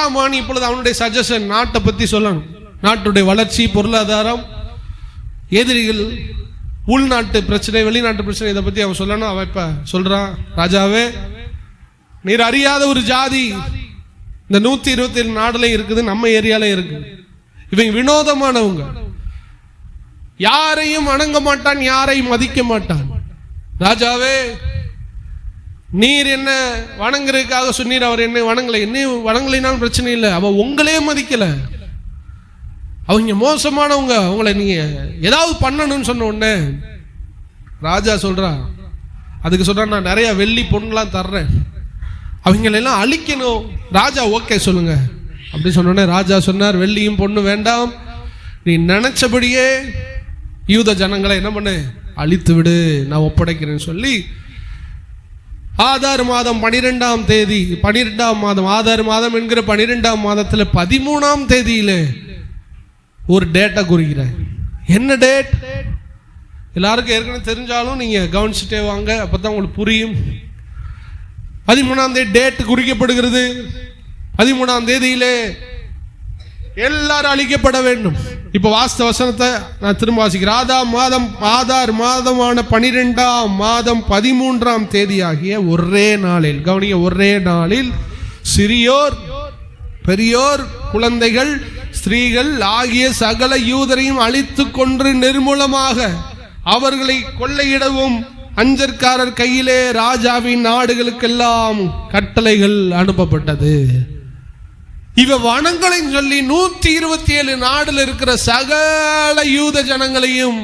ஆமான் இப்பொழுது அவனுடைய சஜஷன் நாட்டை பத்தி சொல்லணும். நாட்டுடைய வளர்ச்சி, பொருளாதாரம், எதிரிகள், உள்நாட்டு பிரச்சனை, வெளிநாட்டு பிரச்சனை, இதை பத்தி அவன் சொல்லணும். அவன் இப்ப சொல்றான், ராஜாவே நீர் அறியாத ஒரு ஜாதி இந்த 127 நாடுல இருக்குது, நம்ம ஏரியால இருக்கு. இவங்க வினோதமானவங்க, யாரையும் வணங்க மாட்டான், யாரையும் மதிக்க மாட்டான். ராஜாவே நீர் என்ன வணங்குறதுக்காக சொன்னீர், அவர் என்ன வணங்கலை. என்ன வணங்கலைனாலும் பிரச்சனை இல்லை, அவ உங்களே மதிக்கல. அவங்க மோசமானவங்க, அவங்களை நீங்க ஏதாவது பண்ணணும்னு சொன்ன உடனே ராஜா சொல்றா, அதுக்கு சொல்றான், நான் நிறைய வெள்ளி பொண்ணுலாம் தர்றேன், அவங்களெல்லாம் அழிக்கணும். ராஜா ஓகே சொல்லுங்க அப்படி சொன்னோடனே ராஜா சொன்னார், வெள்ளியும் பொண்ணு வேண்டாம், நீ நினைச்சபடியே யூத ஜனங்களை என்ன பண்ணு, அழித்து விடு, நான் ஒப்படைக்கிறேன்னு சொல்லி ஆதார் மாதம் 12ஆம் தேதி, 12ஆம் மாதம், ஆதார் மாதம் என்கிற 12ஆம் மாதத்துல 13ஆம் தேதியில ஒரு டேட்டை குறிக்கிறேன். என்ன டேட் எல்லாருக்கும் ஏற்கனவே தெரிஞ்சாலும் நீங்க கவனிச்சுட்டே வாங்க, அப்பதான் உங்களுக்கு புரியும். 13ஆம் தேதி டேட் குறிக்கப்படுகிறது. 13ஆம் தேதியிலே எல்லாரும் அழிக்கப்பட வேண்டும். இப்ப வாஸ்தவ வசனத்தை நான் திரும்ப வாசிக்கிறேன். ஆதார் மாதமான 12ஆம் மாதம் 13ஆம் தேதி ஆகிய ஒரே நாளில், கவனிய, ஒரே நாளில் சிறியோர், பெரியோர், குழந்தைகள், ஸ்திரீகள் ஆகிய சகல யூதரையும் அழித்து கொன்று நிர்மூலமாக அவர்களை கொள்ளையிடவும் அஞ்சற்காரர் கையிலே ராஜாவின் நாடுகளுக்கெல்லாம் கட்டளைகள் அனுப்பப்பட்டது. இவ வனங்களை சொல்லி 127 நாடுல இருக்கிற சகல யூத ஜனங்களையும்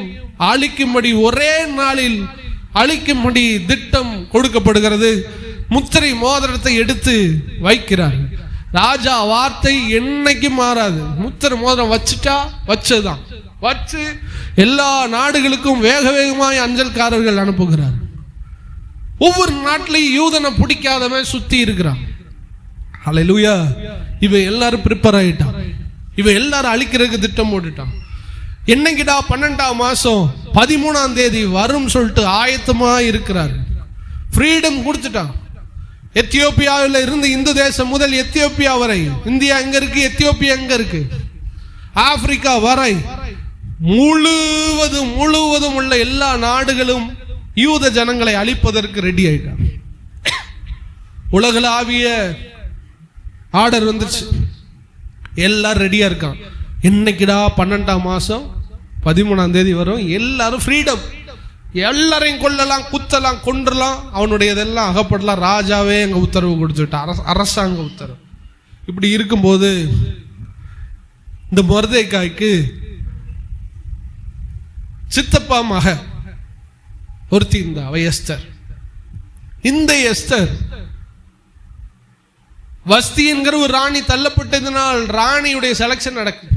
அழிக்கும்படி ஒரே நாளில் அழிக்கும்படி திட்டம் கொடுக்கப்படுகிறது. முத்திரை மோதிரத்தை எடுத்து வைக்கிறார். ராஜா வார்த்தை என்னைக்கு மாறாது. முத்திரை மோதிரம் வச்சுட்டா வச்சதுதான், வச்சு எல்லா நாடுகளுக்கும் வேக வேகமாய் அஞ்சல்காரர்கள் அனுப்புகிறார். ஒவ்வொரு நாட்டிலையும் யூதனை பிடிக்காதவன் சுத்தி இருக்கிறான். ஹல்லேலூயா. இவன் எல்லாரும் ப்ரிப்பேர் ஆயிட்டான், இவன் எல்லாரும் அழிக்கிறதுக்கு திட்டம் போட்டுட்டான். என்னைக்கிடா 12ஆம் மாசம் 13ஆம் தேதி வரும் சொல்லிட்டு ஆயத்தமா இருக்கிறார். ஃப்ரீடம் கொடுத்துட்டான். எத்தியோப்பியாவில் இருந்து இந்து தேசம் முதல் எத்தியோப்பியா வரை, இந்தியா எங்க இருக்கு, எத்தியோப்பியா எங்க இருக்கு, ஆப்பிரிக்கா வரை முழுவதும் உள்ள எல்லா நாடுகளும் யூத ஜனங்களை அழிப்பதற்கு ரெடி ஆயிட்டான். உலகளாவிய ஆர்டர் வந்துச்சு, எல்லாரும் ரெடியா இருக்கான். என்னைக்குடா 12ஆம் மாசம் 13ஆம் தேதி வரும், எல்லாரும் ஃப்ரீடம், எல்லாரையும் கொல்லலாம், குத்தலாம், கொன்றலாம், அவனுடையதெல்லாம் அகப்படலாம். ராஜாவே எங்க உத்தரவு கொடுத்துட்டார், அரசாங்க உத்தரவு. இப்படி இருக்கும்போது இந்த மொர்தெகாய்க்கு சித்தப்பா மக ஒருத்தி இருந்தா, அவ எஸ்தர். இந்த எஸ்தர் வஸ்தி என்கிற ஒரு ராணி தள்ளப்பட்டதுனால் ராணியுடைய செலக்ஷன் நடக்குது.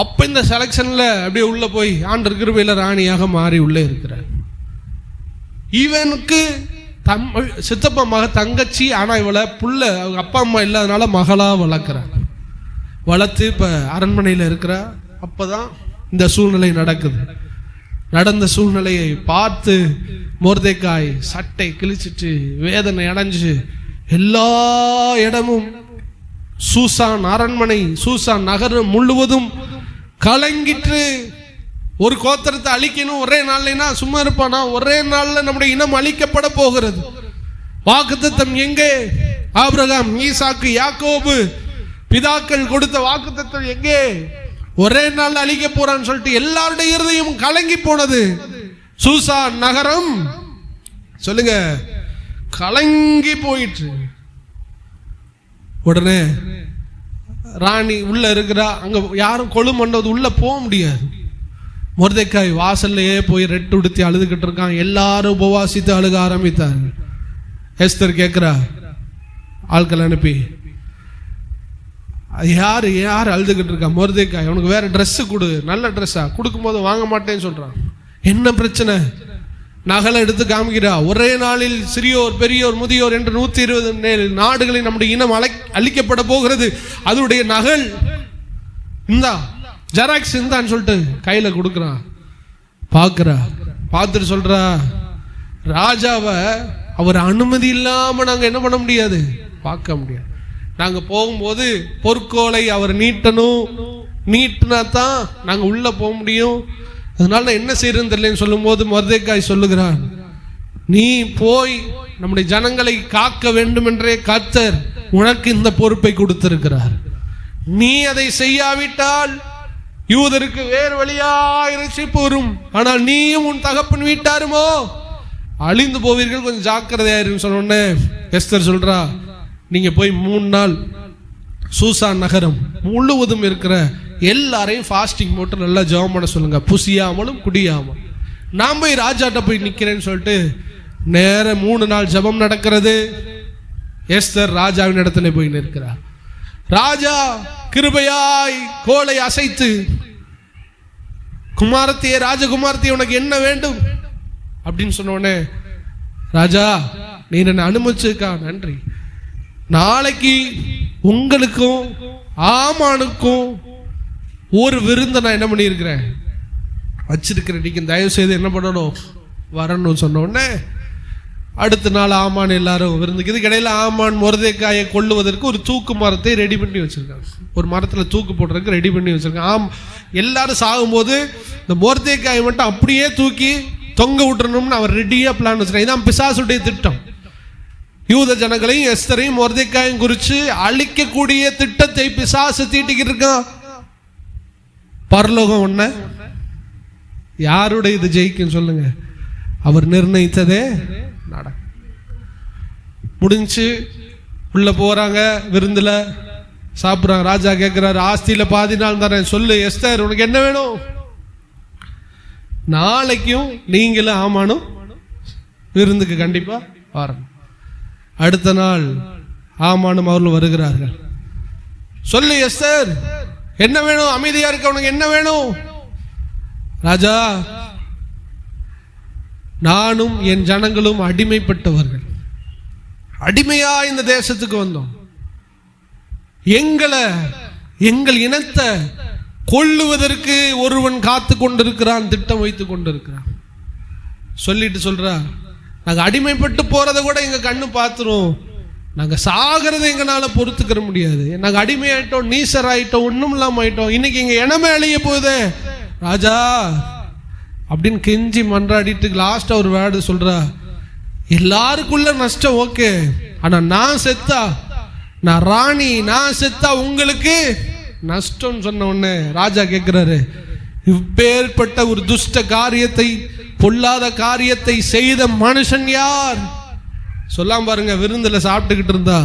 அப்ப இந்த செலக்ஷன்ல அப்படியே உள்ள போய் ஆண்டவர் கிருபையில ராணியாக மாறி உள்ளே இருக்கிறார். இவனுக்கு சித்தப்பா மக தங்கச்சி, ஆனா இவளை புள்ள அவங்க அப்பா அம்மா இல்லாதனால மகளா வளர்க்கிறார். வளர்த்து இப்ப அரண்மனையில இருக்கிறா. அப்பதான் இந்த சூழ்நிலை நடக்குது. நடந்த சூழ்நிலையை பார்த்து மொர்தெகாய் சட்டை கிழிச்சிட்டு வேதனை அடைஞ்சு எல்லா இடமும் சூசான் அரண்மனை, சூசான் நகரம் முழுவதும் கலங்கிட்டு. ஒரு கோத்திரத்தை அழிக்கணும் ஒரே நாள்னா சும்மா இருப்பானா? ஒரே நாள்ல நம்முடைய இனம் அழிக்கப்பட போகிறது. வாக்குத்தத்தம் எங்கே? ஆபிரகாம், ஈசாக்கு, யாக்கோபு பிதாக்கள் கொடுத்த வாக்குத்தத்தம் எங்கே? ஒரே நாள் அழிக்க போறான்னு சொல்லிட்டு எல்லாருடைய இருதயம் கலங்கி போனது. சூசான் நகரம் சொல்லுங்க கலங்கி போயிற்று. உடனே ராணி உள்ள இருக்கிறா. அங்க யாரும் கொழு மண்டது உள்ள போக முடியாது. மொர்தெகாய் வாசல்லையே போய் ரெட்டு உடுத்தி அழுதுகிட்டு இருக்கான். எல்லாரும் உபவாசித்து அழுக ஆரம்பித்தாங்க. எஸ்தர் கேட்கிறா ஆட்கள் அனுப்பி, யார் அழுதுகிட்டு இருக்கா? மொர்தெகாய், அவனுக்கு வேற ட்ரெஸ் கொடு, நல்ல ட்ரெஸ்ஸா. கொடுக்கும் போது வாங்க மாட்டேன்னு சொல்றான். என்ன பிரச்சனை? நகலை எடுத்து காமிக்கிறா. ஒரே நாளில் சிறியோர் பெரியோர் முதியோர் என்று 120 நாடுகளில் நம்முடைய இனம் அழிக்கப்பட போகிறது. அதனுடைய நகல் இந்தா, ஜெராக்ஸ் இந்தான்னு சொல்லிட்டு கையில கொடுக்குறான். பார்க்குறா, பார்த்துட்டு சொல்றா, ராஜாவை அவர் அனுமதி இல்லாம நாங்க என்ன பண்ண முடியாது, பார்க்க முடியாது. நாங்க போகும்போது பொற்கோலை அவர் நீட்டணும், நீட்டினா தான் நாங்க உள்ள போக முடியும். அதனால என்ன செய்யறதுன்னு தெரியலன்னு சொல்லும் போது மொர்தெக்காய் சொல்லுகிறான், நீ போய் நம்முடைய ஜனங்களை காக்க வேண்டும் என்றே கர்த்தர் உனக்கு இந்த பொறுப்பை கொடுத்திருக்கிறார். நீ அதை செய்யாவிட்டால் யூதருக்கு வேறு வழியாய் ரட்சிப்பு வரும். ஆனால் நீயும் உன் தகப்பன் வீட்டாருமோ அழிந்து போவீர்கள், கொஞ்சம் ஜாக்கிரதையாயிருன்னு சொன்னோடனே எஸ்தர் சொல்றா, நீங்க போய் 3 நாள் சூசான் நகரம் முழுவதும் இருக்கிற எல்லாரையும் ஃபாஸ்டிங் போட்டு நல்லா ஜெபம் பண்ண சொல்லுங்க, புசியாமலும் குடியாமலும். நான் போய் ராஜாட்ட போய் நிக்கிறேன்னு சொல்லிட்டு நேர 3 நாள் ஜெபம் நடக்கிறது. எஸ்தர் ராஜாவின் இடத்துல போய் நிற்கிறார். ராஜா கிருபையாய் கோலை அசைத்து, குமாரத்தியே ராஜகுமாரத்தியே உனக்கு என்ன வேண்டும் அப்படின்னு சொன்னோடனே, ராஜா நீ என்ன அனுமதிச்சிருக்கா, நன்றி. நாளைக்கு உங்களுக்கும் ஆமானுக்கும் ஒரு விருந்தை நான் என்ன பண்ணியிருக்கிறேன், வச்சிருக்கிறேன். நீங்க தயவு செய்து என்ன பண்ணணும், வரணும்னு சொன்ன உடனே அடுத்த நாள் ஆமான் எல்லாரும் விருந்துக்கு. இதுக்கு இடையில ஆமான் மொர்தெக்காயை கொல்லுவதற்கு ஒரு தூக்கு மரத்தை ரெடி பண்ணி வச்சிருக்காங்க. ஒரு மரத்துல தூக்கு போடுறதுக்கு ரெடி பண்ணி வச்சிருக்காங்க. எல்லாரும் சாகும்போது இந்த மொர்தெக்காயை மட்டும் அப்படியே தூக்கி தொங்க விட்டுறணும்னு அவர் ரெடியா பிளான் வச்சிருக்காங்க. இதான் பிசாசுடைய திட்டம். யூத ஜனங்களையும் எஸ்தரையும் மொர்தெக்காயும் குறித்து அழிக்கக்கூடிய திட்டத்தை பிசாசு தீட்டிக்கிட்டு இருக்கான். பரலோகம் ஒண்ண யாருடைய இது ஜெயிக்கும் சொல்லுங்க, அவர் நிர்ணயித்ததே நடக்கும். முடிஞ்சு உள்ள போறாங்க, விருந்துல சாப்பிடுறாங்க. ராஜா கேட்கிறாரு, ஆஸ்தியில பாதி நாள் தரேன், சொல்லு எஸ்தர் உனக்கு என்ன வேணும். நாளைக்கும் நீங்களும் ஆமானும் விருந்துக்கு கண்டிப்பா வரணும். அடுத்த நாள் ஆமானும் அவர்கள் வருகிறார்கள். சொல்லு எஸ்தர் என்ன வேணும், அமைதியா இருக்க, உனக்கு என்ன வேணும். ராஜா, நானும் என் ஜனங்களும் அடிமைப்பட்டவர்கள், அடிமையா இந்த தேசத்துக்கு வந்தோம். எங்கள் இனத்தை கொல்லுவதற்கு ஒருவன் காத்து கொண்டிருக்கிறான், திட்டம் வைத்துக் கொண்டிருக்கிறான். சொல்லிட்டு சொல்றா, நாங்க அடிமைப்பட்டு போறதை கூட எங்க கண்ணு பார்த்துரும், நாங்க சாகிறத எங்களால பொறுத்துக்கிற முடியாது. நாங்க அடிமையாயிட்டோம், நீசராயிட்டோம், ஒண்ணும் இல்லாம ஆயிட்டோம். இன்னைக்கு எங்க இனமே அழிய போகுது ராஜா அப்படின்னு கெஞ்சி மன்றாடிட்டு லாஸ்ட் ஒரு வேர்டு சொல்றா, எல்லாருக்குள்ள நஷ்டம் ஓகே, ஆனா நான் செத்தா, நான் ராணி, நான் செத்தா உங்களுக்கு நஷ்டம் சொன்ன உடனே ராஜா கேட்கிறாரு, இப்பேற்பட்ட ஒரு துஷ்ட காரியத்தை, பொல்லாத காரியத்தை செய்த மனுஷன் யார் சொல்லாம பாருங்க. விருந்துல சாப்பிட்டுக்கிட்டு இருந்தா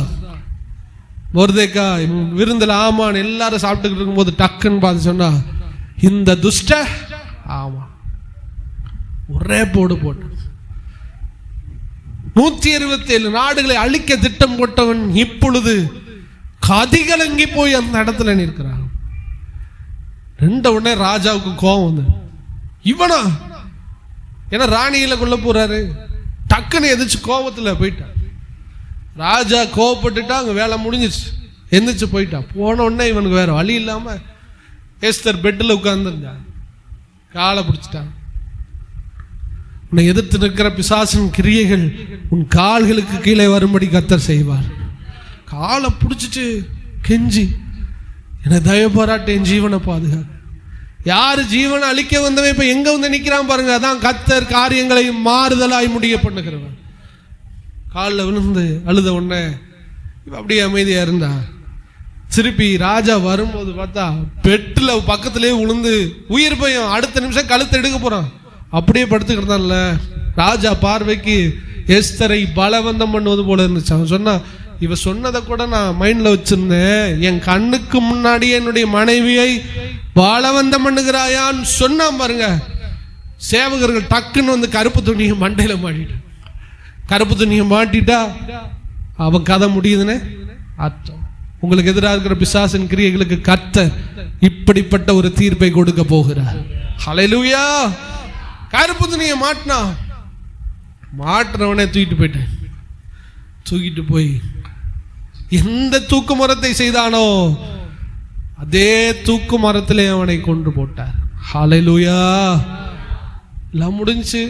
மொர்தெக்காய், விருந்துல ஆமான் எல்லாரும் சாப்பிட்டுக்கிட்டு இருக்கும்போது டக்குன்னு பார்த்து சொன்னா, இந்த துஷ்ட ஆமா ஒரே போட்டு 127 நாடுகளை அழிக்க திட்டம் போட்டவன் இப்பொழுது கதிகலங்கி போய் அந்த இடத்துல நிற்கிறான். உடனே ராஜாவுக்கு கோபம் வந்து, இவனா ஏன்னா ராணியில கொள்ள போறாரு, டக்குன்னு எதிர்த்து கோபத்துல போயிட்டான். ராஜா கோபப்பட்டுட்டா, அங்க வேலை முடிஞ்சிச்சு, எந்திரிச்சு போயிட்டான். போன உடனே இவனுக்கு வேற வழி இல்லாம எஸ்தர் பெட்டில் உட்கார்ந்துருந்தான், காலை பிடிச்சிட்டான். உன்னை எதிர்த்து நிற்கிற பிசாசின் கிரியைகள் உன் கால்களுக்கு கீழே வரும்படி கர்த்தர் செய்வார். காலை பிடிச்சிட்டு கெஞ்சி, என்னை தயவு பாராட்டு, என் ஜீவனை பாதுகாக்க. யாரு ஜீவனை அழிக்க வந்தவன் இப்ப எங்க வந்து நிக்கிறான் பாருங்க. அதான் கர்த்தர் காரியங்களை மாறுதலாய் முடிய பண்ணுகிறவன். காலில் விழுந்து அழுத உடனே அப்படியே அமைதியா இருந்தா. திருப்பி ராஜா வரும்போது பார்த்தா பெட்டுல பக்கத்திலே விழுந்து உயிர் பயம், அடுத்த நிமிஷம் கழுத்தை எடுக்க போறான். அப்படியே படுத்துக்கிட்டான்ல. ராஜா பார்வைக்கு எஸ்தரை பலவந்தம் பண்ணுவது போல இருந்துச்சு. அவன் சொன்னா, இவ சொன்னதை கூட நான் மைண்ட்ல வச்சிருந்தேன், என் கண்ணுக்கு முன்னாடி என்னுடைய மனைவியை பலவந்தம் பண்ணுகிறாயான்னு சொன்னான் பாருங்க. சேவகர்கள் டக்குன்னு வந்து கருப்பு துணியை மண்டையில மாட்டிட்டு, கருப்பு துணியை மாட்டிட்டா அவன் கதை முடியுதுன்னு அர்த்தம். உங்களுக்கு எதிராக இருக்கிற பிசாசின் கிரியைகளுக்கு கர்த்தர் இப்படிப்பட்ட ஒரு தீர்ப்பை கொடுக்க போகிறார். ஹல்லேலூயா. கருப்பு துணியை மாட்டினவனே தூக்கிட்டு போய் எந்த தூக்கு மரத்தை செய்தானோ அதே தூக்கு மரத்திலே அவனை கொன்று போட்டார். ஹல்லேலூயா. எல்லாம் முடிஞ்சு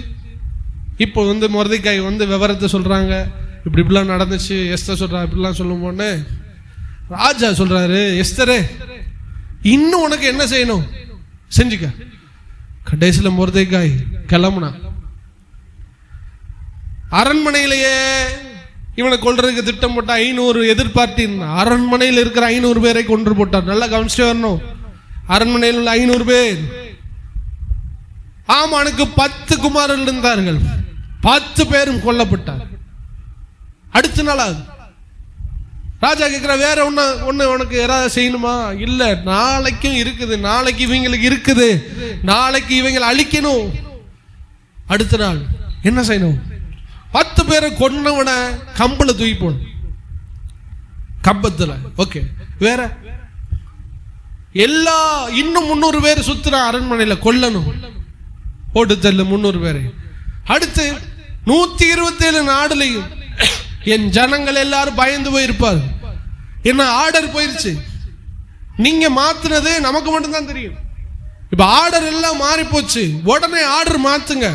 இப்போ மொர்தெகாய் விவரத்தை சொல்றாங்க. இப்படிலாம் நடந்துச்சு. எஸ்தர் சொல்றா இப்படிலாம் சொல்லும் போது ராஜா சொல்றாரு, எஸ்தரே இன்னும் உனக்கு என்ன செய்யணும் செஞ்சுக்க. கடைசியில் மொர்தெகாய் கிளம்புனா. அரண்மனையிலேயே இவனை கொல்றதுக்கு திட்டம் போட்டா 500 எதிர்பார்த்தி இருந்தான். அரண்மனையில் இருக்கிற 500 பேரை கொன்று போட்டார். நல்லா கவனிச்சுட்டு வரணும். அரண்மனையில் உள்ள 500 பேர். ஆமானுக்கு 10 குமாரர்கள் இருந்தார்கள். 10 பேரும் கொல்லப்பட்டார். அடுத்த நாள் ராஜா கேட்கிற, வேற ஒண்ணு உனக்கு யாராவது செய்யணுமா? இல்ல, நாளைக்கும் இருக்குது, நாளைக்கு இவங்களுக்கு இருக்குது, நாளைக்கு இவங்களை அழிக்கணும். அடுத்த நாள் என்ன செய்யணும்? 10 பேரை கொன்னவனை கம்பள தூக்கி போடணும், கம்பத்துல. ஓகே, வேற எல்லா இன்னும் 300 பேர் சுத்துற அரண்மனையில கொல்லணும், போட்டு தள்ளு 300 பேரை. அடுத்து 127 நாடுலையும் என் ஜனங்கள் எல்லாரும் பயந்து போயிருப்பார். என்ன ஆர்டர் போயிருச்சு, நீங்க மாத்துனது நமக்கு மட்டும்தான் தெரியும். இப்ப ஆர்டர் எல்லாம் மாறி போச்சு. உடனே ஆர்டர் மாத்துங்க.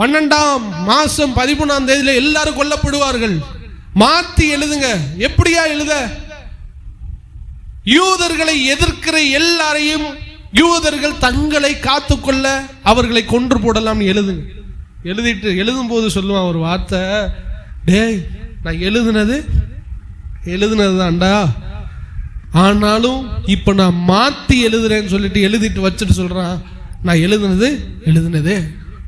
12ஆம் மாசம் 13ஆம் தேதியில எல்லாரும் கொல்லப்படுவார்கள். மாத்தி எழுதுங்க. எப்படியா எழுத? யூதர்களை எதிர்க்கிற எல்லாரையும் யூதர்கள் தங்களை காத்துக்கொள்ள அவர்களை கொன்று போடலாம்னு எழுதுங்க. எழுதும் போது சொல்லுவான் ஒரு வார்த்தை, டேய் நான் எழுதுனது தான்டா, ஆனாலும் இப்ப நான் மாத்தி எழுதுறேன்னு சொல்லிட்டு எழுதிட்டு வச்சுட்டு சொல்றான், நான் எழுதுனதே.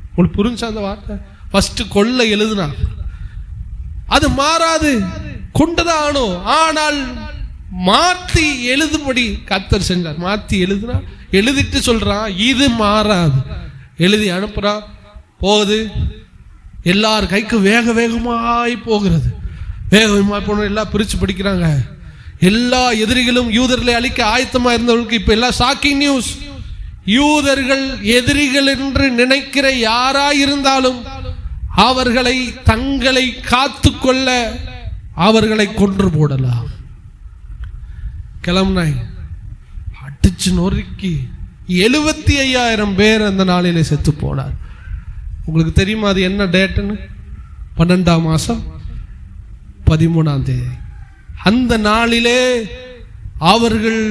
உங்களுக்கு புரிஞ்சா அந்த வார்த்தை? ஃபர்ஸ்ட் கொல்ல எழுதுனா அது மாறாது, கொண்டுதான் ஆனும். ஆனால் மாத்தி எழுதும்படி கர்த்தர் செஞ்சார். மாத்தி எழுதுனா, எழுதிட்டு சொல்றான் இது மாறாது. எழுதி அனுப்புறான், போகுது. எல்லார் கைக்கு வேகமாய் போகிறது. வேகமாய் போன எல்லாம் பிரிச்சு படிக்கிறாங்க. எல்லா எதிரிகளும் யூதர்களை அழிக்க ஆயத்தமா இருந்தவர்களுக்கு இப்ப எல்லாம் ஷாக்கிங் நியூஸ். யூதர்கள் எதிரிகள் என்று நினைக்கிற யாராயிருந்தாலும் அவர்களை தங்களை காத்து கொள்ள அவர்களை கொன்று போடலாம். கிளம்புனாய், அடிச்சு நொறுக்கி 75,000 பேர் அந்த நாளிலே செத்து போனார். உங்களுக்கு தெரியுமா அது என்ன டேட்டுன்னு? 12ஆம் மாசம் 13ஆம் தேதி. அந்த நாளிலே அவர்கள்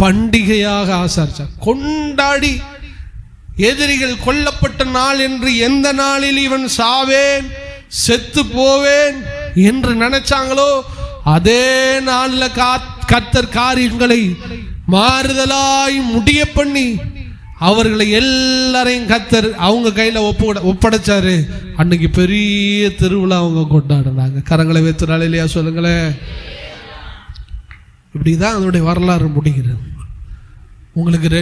பண்டிகையாக ஆசரிச்சார், கொண்டாடி. எதிரிகள் கொல்லப்பட்ட நாள் என்று எந்த நாளில் இவன் சாவேன் செத்து போவேன் என்று நினைச்சாங்களோ அதே நாளில் கர்த்தர் காரியங்களை மாறுதலாய் முடிய பண்ணி அவர்களை எல்லாரையும் கர்த்தர் அவங்க கையில ஒப்படைச்சாரு. அன்னைக்கு பெரிய திருவிழா அவங்க கொண்டாடினாங்க. கரங்களை வைத்து நாளிலையா சொல்லுங்களேன். இப்படிதான் அதனுடைய வரலாறு முடிகிறது. உங்களுக்கு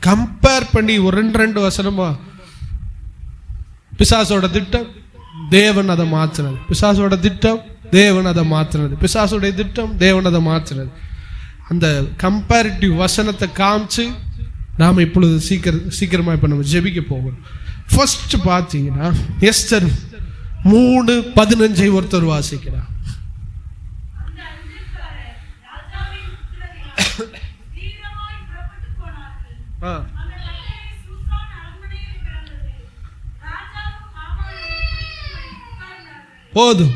கம்பேர் பண்ணி ஒரு 2 வசனமா பிசாசோட திட்டம் தேவன் அதை மாற்றினது, பிசாசோட திட்டம் தேவன் அதை மாற்றினது, பிசாசுடைய திட்டம் தேவன் அதை மாற்றினது. அந்த கம்பேரிட்டிவ் வசனத்தை காமிச்சு நாம் இப்பொழுது சீக்கிரமா இப்ப நம்ம ஜெபிக்க போகிறோம். ஃபர்ஸ்ட் பார்த்தீங்கன்னா எஸ்தர் 3:15 ஒருத்தர் வாசிக்கிறார். போதும்.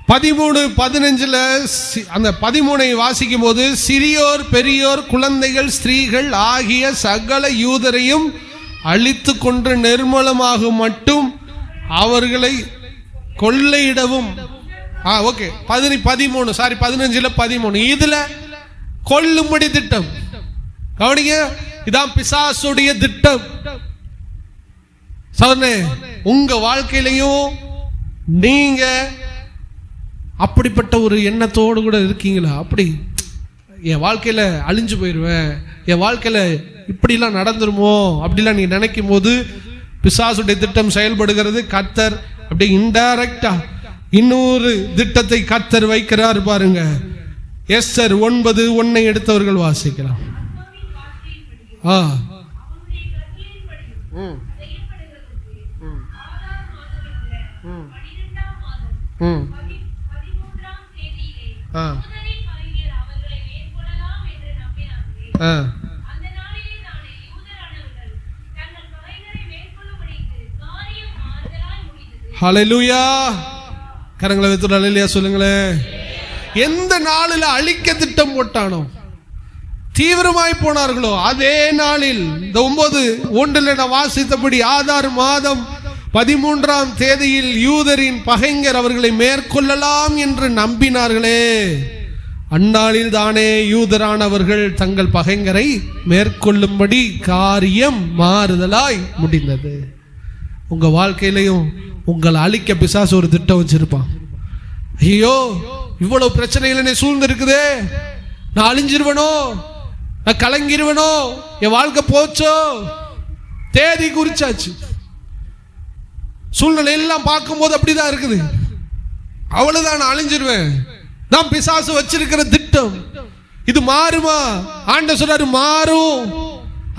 13:15 அந்த 13 வாசிக்கும் போது, சிறியோர் பெரியோர் குழந்தைகள் ஸ்திரீகள் ஆகிய சகல யூதரையும் அழித்து கொன்று நிர்மூலமாக மட்டும் அவர்களை கொள்ளையிடவும். ஓகே, 15 இதுல கொல்லும்படி திட்டம். கவனிங்க, இதான் பிசாசுடைய திட்டம். சொன்னே, உங்க வாழ்க்கையிலையும் நீங்க அப்படிப்பட்ட ஒரு எண்ணத்தோடு கூட இருக்கீங்களா? அப்படி என் வாழ்க்கையில அழிஞ்சு போயிடுவேன், என் வாழ்க்கையில இப்படிலாம் நடந்துருமோ அப்படிலாம் நீங்க நினைக்கும் போது பிசாசுடைய திட்டம் செயல்படுகிறது. கர்த்தர் அப்படி இன்டைரக்டா இன்னொரு திட்டத்தை கர்த்தர் வைக்கிறார் பாருங்க. எஸ்தர் 9:1 எடுத்தவர்கள் வாசிக்கலாம். ஹல்லேலூயா. கரங்களை வைத்து ஹல்லேலூயா சொல்லுங்களேன். எந்த நாளில் அழிக்க திட்டம் போட்டானோ, தீவிரமாய் போனார்களோ, அதே நாளில் இந்த 9:1 வாசித்தபடி ஆதார் மாதம் 13ஆம் தேதியில் யூதரின் பகைஞர் அவர்களை மேற்கொள்ளலாம் என்று நம்பினார்களே, அந்நாளில் தானே யூதரானவர்கள் தங்கள் பகைஞரை மேற்கொள்ளும்படி காரியம் மாறுதலாய் முடிந்தது. உங்க வாழ்க்கையிலையும் உங்களை அழிக்க பிசாசு ஒரு திட்டம் வச்சிருப்பான். ஐயோ, இவ்வளவு பிரச்சனைகள் என்னை சூழ்ந்திருக்குதே, நான் அழிஞ்சிருவனோ, நான் கலங்கிருவனோ, என் வாழ்க்கை போச்சோ, தேதி குறிச்சாச்சு. சூழ்நிலை எல்லாம் பார்க்கும்போது அப்படிதான் இருக்குது. அவ்வளவுதான், நான் அழிஞ்சிருவேன். நான் பிசாசு வச்சிருக்கிற திட்டம் இது மாறுமா? ஆண்டவர் சொல்றாரு, மாறும்.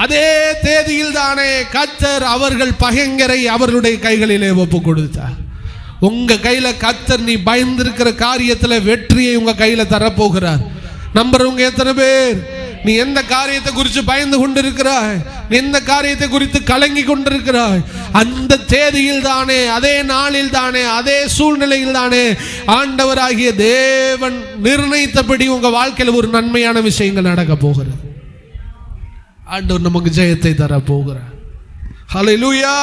அதே தேதியில் தானே கர்த்தர் அவர்கள் பகைஞரை அவர்களுடைய கைகளிலே ஒப்பு கொடுத்தார். உங்க கையில கர்த்தர் நீ பயந்திருக்கிற காரியத்துல வெற்றியை உங்க கையில தரப்போகிறார். நம்புறவங்க எத்தனை பேர்? நீ எந்த காரியத்தை குறித்து பயந்து கொண்டிருக்கிறாய், நீ எந்த காரியத்தை குறித்து கலங்கி கொண்டிருக்கிறாய், அந்த தேதியில் தானே, அதே நாளில் தானே, அதே சூழ்நிலையில் தானே ஆண்டவராகிய தேவன் நிர்ணயித்தபடி உங்க வாழ்க்கையில் ஒரு நன்மையான விஷயங்கள் நடக்க போகிறது. ஆண்டவர் நமக்கு ஜெயத்தை தர போகிறார். ஹல்லேலூயா.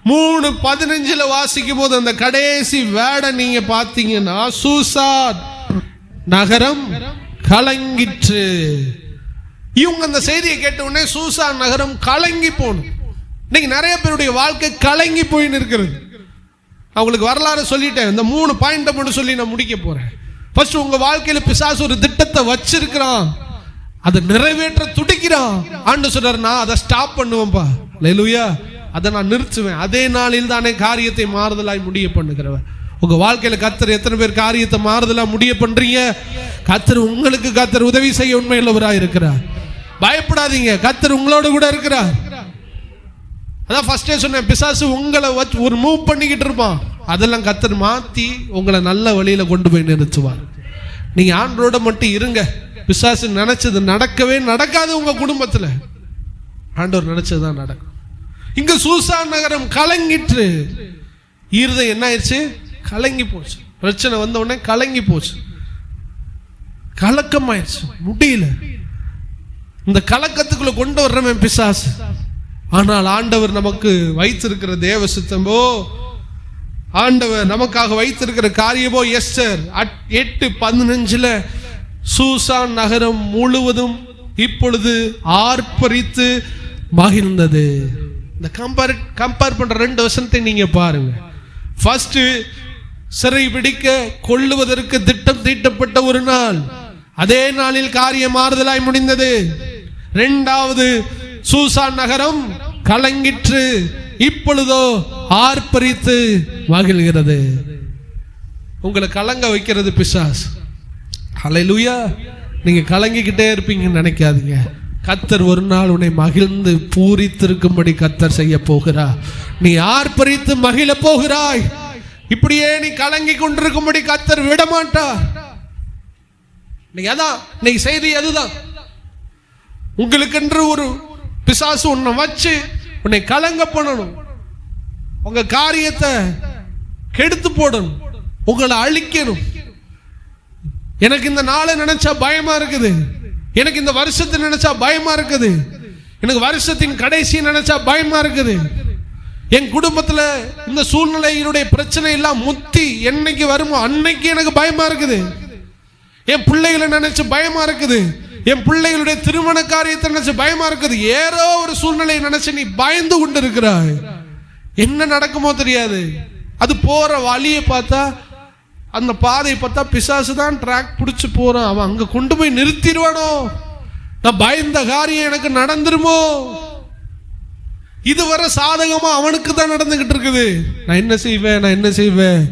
3:15 வாசிக்கும் போது அந்த கடைசி வேர்டை நீங்க பார்த்தீங்கன்னா, சூசான் நகரம் கலங்கிற்று. இவங்க அந்த செய்தியை கேட்ட உடனே சூசான் நகரம் கலங்கி போனும். இன்னைக்கு நிறைய பேருடைய வாழ்க்கை கலங்கி போயின்னு இருக்கிறது. அவங்களுக்கு வரலாறு சொல்லிட்டேன். இந்த 3 பாயிண்ட்டை மட்டும் சொல்லி நான் முடிக்க போறேன். ஃபர்ஸ்ட், உங்க வாழ்க்கையில பிசாசு ஒரு திட்டத்தை வச்சிருக்கிறான், அதை நிறைவேற்ற துடிக்கிறான். ஆண்டவர் சொல்றாரு, நான் அதை ஸ்டாப் பண்ணுவேன்பா. ஹல்லேலூயா. அதை நான் நிறுத்துவேன். அதே நாளில் தானே காரியத்தை மாறுதலாய் முடிய பண்ணுகிறவன். உங்க வாழ்க்கையில கர்த்தர் எத்தனை பேர் காரியத்தை மாறுதலா முடிய பண்றீங்க? கர்த்தர் உங்களுக்கு கர்த்தர் உதவி செய்ய உண்மையுள்ளவராய் இருக்கிறார். பயப்படாதீங்க, கர்த்தர் உங்களோட கூட இருக்கிறார். அதான் ஃபர்ஸ்டே சொன்னேன், பிசாசு உங்களை ஒரு மூவ் பண்ணிக்கிட்டு இருப்பான். அதெல்லாம் கர்த்தர் மாத்தி உங்களை நல்ல வழியில கொண்டு போய் நிறுத்துவார். நீங்க ஆண்டரோட மட்டும் இருங்க. பிசாசு நினைச்சது நடக்கவே நடக்காது. உங்க குடும்பத்துல ஆண்டவர் நினைச்சதுதான் நடக்கும். இங்க சூசான் நகரம் கலங்கிற்று. இருதயம் என்ன ஆயிடுச்சு? கலங்கி போச்சு. பிரச்சனை வந்த உடனே கலங்கி போச்சு, கலக்கம் ஆயிடுச்சு, முடியல. இந்த கலக்கத்துக்குள்ள கொண்டு வர்றவன் பிசாசு. ஆனால் ஆண்டவர் நமக்கு வைத்திருக்கிற தேவ சித்தமோ, ஆண்டவர் நமக்காக வைத்திருக்கிற காரியமோ, எஸ்தர் 8:15 சூசான் நகரம் முழுவதும் இப்பொழுது ஆர்ப்பரித்து மகிழ்ந்தது. இந்த கம்பேர் பண்ற 2 வசனத்தை நீங்க பாருங்க. ஃபர்ஸ்ட், சிறை பிடிக்க கொள்ளுவதற்கு திட்டம் தீட்டப்பட்ட ஒரு நாள், அதே நாளில் காரியம் மாறுதலாய் முடிந்தது. 2வது, சூசான் நகரம் கலங்கிற்று, இப்பொழுதோ ஆர்ப்பரித்து மகிழ்கிறது. உங்களை கலங்க வைக்கிறது பிசாஸ். ஹல்லேலூயா. நீங்க கலங்கிக்கிட்டே இருப்பீங்கன்னு நினைக்காதீங்க. கர்த்தர் ஒரு நாள் உன்னை மகிழ்ந்து பூரித்திருக்கும்படி கர்த்தர் செய்ய போகிறார். நீ ஆர்ப்பரித்து மகிழ போகிறாய். இப்படியே நீ கலங்கி கொண்டிருக்கும்படி கர்த்தர் விட மாட்டார். நீ செய்தி அதுதான். உங்களுக்கென்று ஒரு பிசாசு உன்னை வச்சு உன்னை கலங்க பண்ணணும், உங்க காரியத்தை கெடுத்து போடணும், உங்களை அழிக்கணும். எனக்கு இந்த நாளை நினைச்சா பயமா இருக்குது, எனக்கு இந்த வருஷத்தை நினைச்சா பயமா இருக்குது, எனக்கு வருஷத்தின் கடைசி நினைச்சா பயமா இருக்குது, என் குடும்பத்துல இந்த சூழ்நிலையினுடைய பிரச்சனை எல்லாம் முத்தி என்னைக்கு வருமோ அன்னைக்கு எனக்கு பயமா இருக்குது, என் பிள்ளைகளை நினைச்சு பயமா இருக்குது, என் பிள்ளைகளுடைய திருமண காரியத்தை நினைச்சு பயமா இருக்குது. ஏதோ ஒரு சூழ்நிலையை நினைச்சு நீ பயந்து கொண்டு இருக்கிறாய். என்ன நடக்குமோ தெரியாது. அது போற வழியை பார்த்தா, அந்த பாதையை பார்த்தா பிசாசு தான் ட்ராக் பிடிச்சு போறான். அவன் அங்க கொண்டு போய் நிறுத்திடுவானோ, நான் பயந்த காரியம் எனக்கு நடந்துருமோ, இதுவரை சாதகமா அவனுக்கு தான் நடந்துகிட்டு இருக்குது. நான் என்ன செய்வேன்.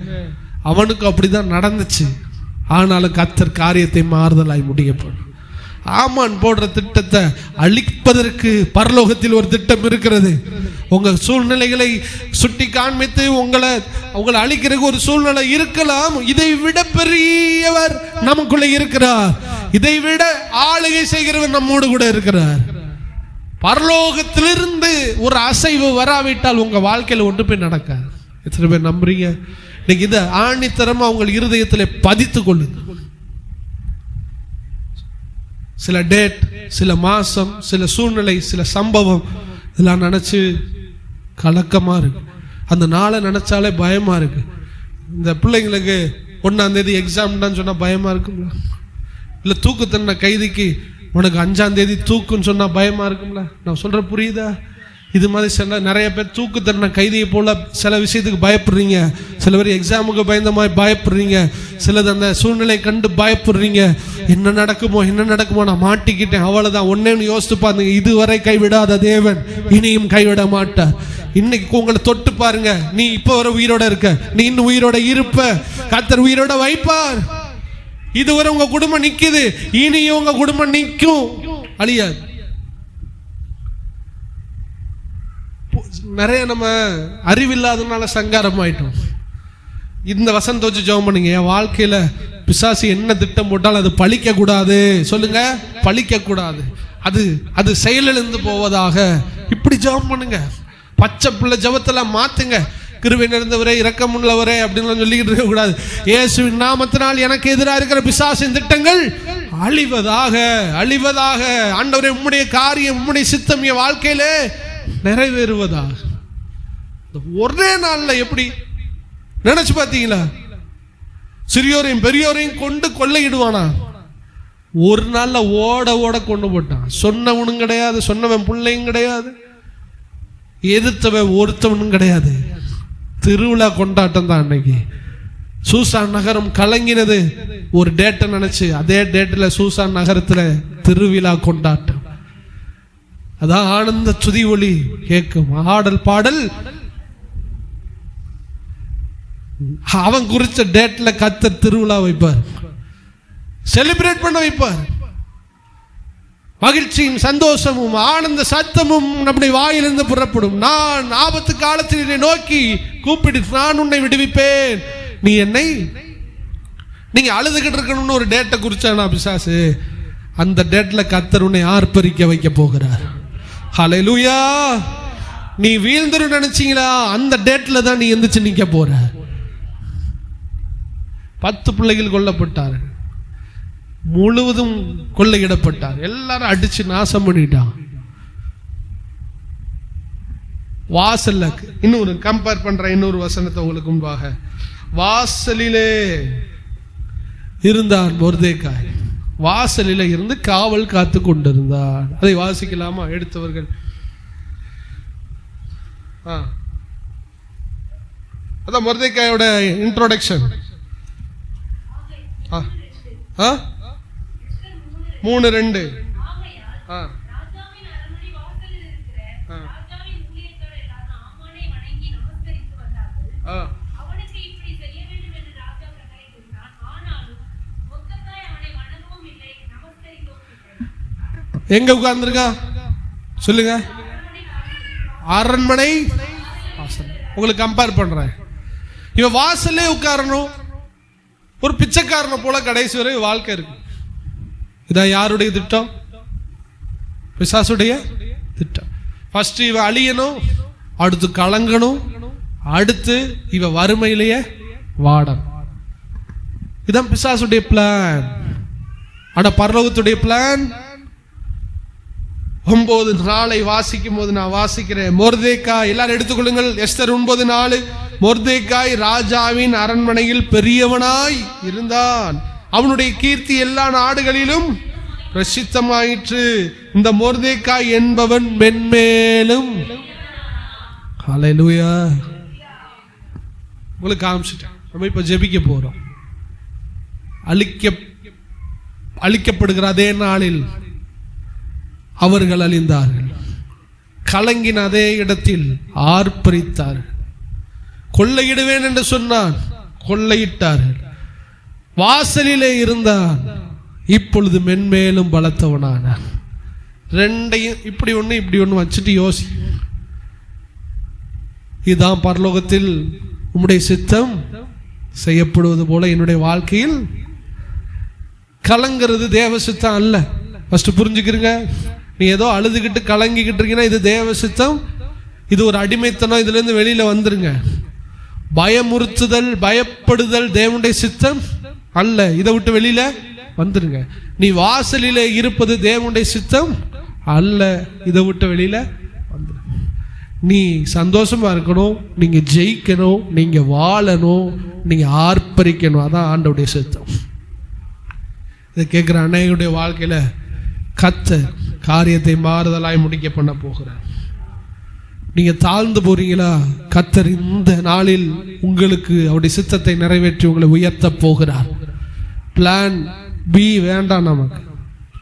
அவனுக்கு அப்படிதான் நடந்துச்சு. ஆனாலும் கர்த்தர் காரியத்தை மாறுதலாய் முடியப்படும். ஆமான் போடுற திட்டத்தை அழிப்பதற்கு பரலோகத்தில் ஒரு திட்டம் இருக்கிறது. உங்க சூழ்நிலைகளை சுட்டி காண்பித்து உங்களை அழிக்கிறதுக்கு ஒரு சூழ்நிலை இருக்கலாம். இதை விட பெரியவர் நமக்குள்ள இருக்கிறார். இதை விட ஆளுகை செய்கிறவர் நம்மோடு கூட இருக்கிறார். பரலோகத்திலிருந்து ஒரு அசைவு வராவிட்டால் உங்க வாழ்க்கையில ஒன்று போய் நடக்காது. எத்தனை பேர் நம்புறீங்க? இன்னைக்கு இதை ஆணித்தரமா உங்கள் இருதயத்தில் பதித்து கொள்ளுங்க. சில டேட், சில மாசம், சில சூழ்நிலை, சில சம்பவம் இதெல்லாம் நினைச்சு கலக்கமா இருக்கு. அந்த நாளை நினைச்சாலே பயமா இருக்கு. இந்த பிள்ளைங்களுக்கு 1ஆம் தேதி எக்ஸாம் தான் சொன்னா பயமா இருக்குங்களா? இல்ல தூக்கு தண்டனை கைதிக்கு உனக்கு 5ஆம் தேதி தூக்குன்னு சொன்னா பயமா இருக்கும்ல? நான் சொல்ற புரியுதா? இது மாதிரி சில நிறைய பேர் தூக்கு தண்டனை கைதியை போல சில விஷயத்துக்கு பயப்படுறீங்க. சில பேர் எக்ஸாமுக்கு பயந்த மாதிரி பயப்படுறீங்க. சிலது அந்த சூழ்நிலை கண்டு பயப்படுறீங்க. என்ன நடக்குமோ நான் மாட்டிக்கிட்டேன், அவ்வளவுதான். ஒன்னேன்னு யோசித்து பாருங்க. இதுவரை கைவிடாத தேவன் இனியும் கைவிட மாட்டார். இன்னைக்கு உங்களை தொட்டு பாருங்க. நீ இப்ப வரை உயிரோட இருக்க, நீ இன்னும் உயிரோட இருப்ப. கர்த்தர் உயிரோட வைப்பார். இதுவரை உங்க குடும்பம் நிக்குது, இனியும் உங்க குடும்பம் நிக்கும், அழியாது. நிறைய நம்ம அறிவில்லாதனால சங்காரம் ஆயிட்டோம். இந்த வசனத்தை வச்சு ஜெபம் பண்ணுங்க. என் வாழ்க்கையில பிசாசு என்ன திட்டம் போட்டாலும் அது பழிக்க கூடாது. சொல்லுங்க, பழிக்க கூடாது. அது செயலிழந்து போவதாக. இப்படி ஜெபம் பண்ணுங்க. பச்சை பிள்ளை ஜெபத்துல மாத்துங்க. கிருபை நிறைந்தவரே, இரக்கம் உள்ளவரே அப்படின்னு சொல்லிக்கிட்டு இருக்க கூடாது. இயேசுவின் நாமத்தினால் எனக்கு எதிராக இருக்கிற பிசாசின் திட்டங்கள் அழிவதாக, அழிவதாக. ஆண்டவரே, உம்முடைய காரியம், உம்முடைய சித்தம் என் வாழ்க்கையிலே நிறைவேறுவதாக. ஒரே நாள்ல எப்படி நினைச்சு பார்த்தீங்களா? சிறியோரையும் பெரியோரையும் கொண்டு கொள்ளையிடுவானா? ஒரு நாள்ல ஓட ஓட கொண்டு போட்டான். சொன்னவனும் கிடையாது, சொன்னவன் பிள்ளையும் கிடையாது, எதிர்த்தவன் ஒருத்தவனும் கிடையாது. திருவிழா கொண்டாட்டம் தான் அன்னைக்கு. சூசான் நகரம் கலங்கினது ஒரு டேட்டை நினைச்சு. அதே டேட்டில் சூசான் நகரத்துல திருவிழா கொண்டாட்டம். அதான் ஆனந்த துதி ஒளி கேட்கும், ஆடல் பாடல். அவன் குறிச்ச டேட்ல கர்த்தர் திருவிழா வைப்பார், செலிப்ரேட் பண்ண வைப்பார். மகிழ்ச்சியும் சந்தோஷமும் ஆனந்த சத்தமும் நம்முடைய வாயிலிருந்து புறப்படும். நான் ஆபத்து காலத்தில் என்னை நோக்கி கூப்பிடு, நான் உன்னை விடுவிப்பேன். நீ என்னை, நீங்க அழுதுகிட்டு இருக்கணும்னு ஒரு டேட்டை குறிச்சானா பிசாசு. அந்த டேட்ல கர்த்தர் உன்னை ஆர்ப்பரிக்க வைக்க போகிறார். ஹல்லேலூயா. நீ வீழ்ந்துரு நினைச்சீங்களா? அந்த டேட்ல தான் நீ எந்திரிச்சு நிக்க போற. 10 பிள்ளைகள் கொல்லப்பட்டார், முழுவதும் கொள்ளையிடப்பட்டார். எல்லாரும் அடிச்சு நாசம் பண்ணிட்டான். வாசல்ல இன்னொரு கம்பேர் பண்ற இன்னொரு வசனத்தை உங்களுக்கு முன்பாக. வாசலிலே இருந்தார் மொர்தெகாய். வாசலில இருந்து காவல் காத்து கொண்டிருந்தார். அதை வாசிக்கலாமா எடுத்தவர்கள்? அதான் மொர்தெகாயோட இன்ட்ரோடக்ஷன். 3:2. எங்க உட்கார்ந்துருக்கா சொல்லுங்க? அரண்மனை வாசல். உங்களுக்கு கம்பேர் பண்றேன். இவன் வாசல்லே உட்காரணும். ஒரு பிச்சைக்காரனை போல கடைசி வரை வாழ்க்கை இருக்கு. இதான் யாருடைய திட்டம்? பிசாசுடைய திட்டம். ஃபர்ஸ்ட் இவன் அழியணும், அடுத்து கலங்கணும், அடுத்து இவன் வறுமையிலேயே வாடணும். இதான் பிசாசுடைய பிளான். ஆனா பரலோகத்துடைய பிளான் 9 நாளை வாசிக்கும் போது நான் வாசிக்கிறேன். மொர்தெகாய், எல்லாரும் எடுத்துக்கொள்ளுங்கள். எஸ்தர் 9:4. மொர்தெகாய் ராஜாவின் அரண்மனையில் பெரியவனாய் இருந்தான், அவனுடைய கீர்த்தி எல்லா நாடுகளிலும் பிரசித்தமாயிற்று. இந்த மொர்தெகாய் என்பவன் மென்மேலும். ஹல்லேலூயா. உங்களுக்கு காமிச்சிட்டேன். நம்ம இப்ப ஜெபிக்க போறோம். அழிக்கப்படுகிற அதே நாளில் அவர்கள் அழிந்தார்கள். கலங்கின அதே இடத்தில் ஆர்ப்பரித்தார்கள். கொள்ளையிடுவேன் என்று சொன்னான், கொள்ளையிட்டார்கள். வாசலிலே இருந்தான், இப்பொழுது மென்மேலும் பலத்தவனான. ரெண்டையும் இப்படி ஒன்று இப்படி ஒன்று வச்சுட்டு யோசி. இதுதான் பரலோகத்தில் உம்முடைய சித்தம் செய்யப்படுவது போல என்னுடைய வாழ்க்கையில் கலங்கிறது தேவ சித்தம் அல்ல. ஃபர்ஸ்ட் புரிஞ்சுக்கிறீங்க. நீ ஏதோ அழுதுகிட்டு கலங்கிக்கிட்டு இருக்கீங்கன்னா இது தேவ சித்தம், இது ஒரு அடிமைத்தனம். இதுல இருந்து வெளியில வந்துருங்க. பயமுறுத்துதல் பயப்படுதல் தேவனுடைய சித்தம் அல்ல. இதை விட்டு வெளியில வந்துருங்க. நீ வாசலில இருப்பது தேவனுடைய சித்தம் அல்ல. இதை விட்டு வெளியில வந்துருங்க. நீ சந்தோஷமா இருக்கணும், நீங்க ஜெயிக்கணும், நீங்க வாழணும், நீங்க ஆர்ப்பரிக்கணும். அதான் ஆண்டவருடைய சித்தம். இதை கேட்குற அன்னையுடைய வாழ்க்கையில கர்த்தர் காரியத்தை மாறுதலாய் முடிக்க பண்ண போகிறார். நீங்க தாழ்ந்து போறீங்களா? கர்த்தர் இந்த நாளில் உங்களுக்கு அவருடைய சித்தத்தை நிறைவேற்றி உங்களை உயர்த்த போகிறார். பிளான் பி வேண்டாம், நமக்கு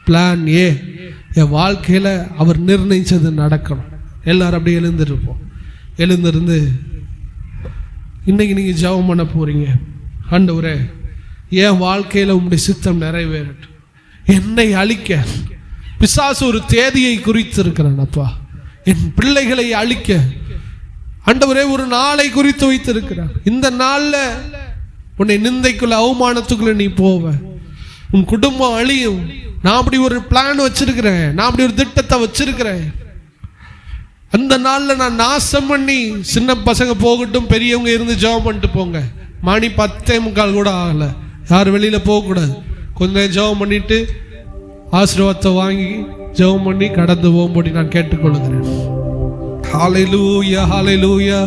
பிளான் ஏ. என் வாழ்க்கையில அவர் நிர்ணயிச்சது நடக்கணும். எல்லாரும் அப்படியே எழுந்திருப்போம். எழுந்திருந்து இன்னைக்கு நீங்க ஜெபம் பண்ண போறீங்க. ஆண்டவரே, என் வாழ்க்கையில உங்களுடைய சித்தம் நிறைவேறட்டும். என்னை அழிக்க பிசாசு ஒரு தேதியை குறித்து இருக்கிறான் அப்பா. என் பிள்ளைகளை அழிக்க ஆண்டவரே ஒரு நாளை குறித்து வைத்திருக்கிறார். இந்த நாள்ல உன்னை நிந்தைக்குள்ள அவமானத்துக்குள்ள நீ போவ, உன் குடும்பம் அழியும். நான் அப்படி ஒரு பிளான் வச்சிருக்கிறேன், நான் அப்படி ஒரு திட்டத்தை வச்சிருக்கிறேன். அந்த நாள்ல நான் நாசம் பண்ணி, சின்ன பசங்க போகட்டும், பெரியவங்க இருந்து ஜெபம் பண்ணிட்டு போங்க. மணி 10:45 கூட ஆகல. யாரும் வெளியில போக கூடாது. கொஞ்சம் ஜெபம் பண்ணிட்டு ஆசீர்வாதத்தை வாங்கி ஜெபம் பண்ணி கடந்து போகும்படி நான் கேட்டுக்கொள்கிறேன். ஹல்லேலூயா, ஹல்லேலூயா.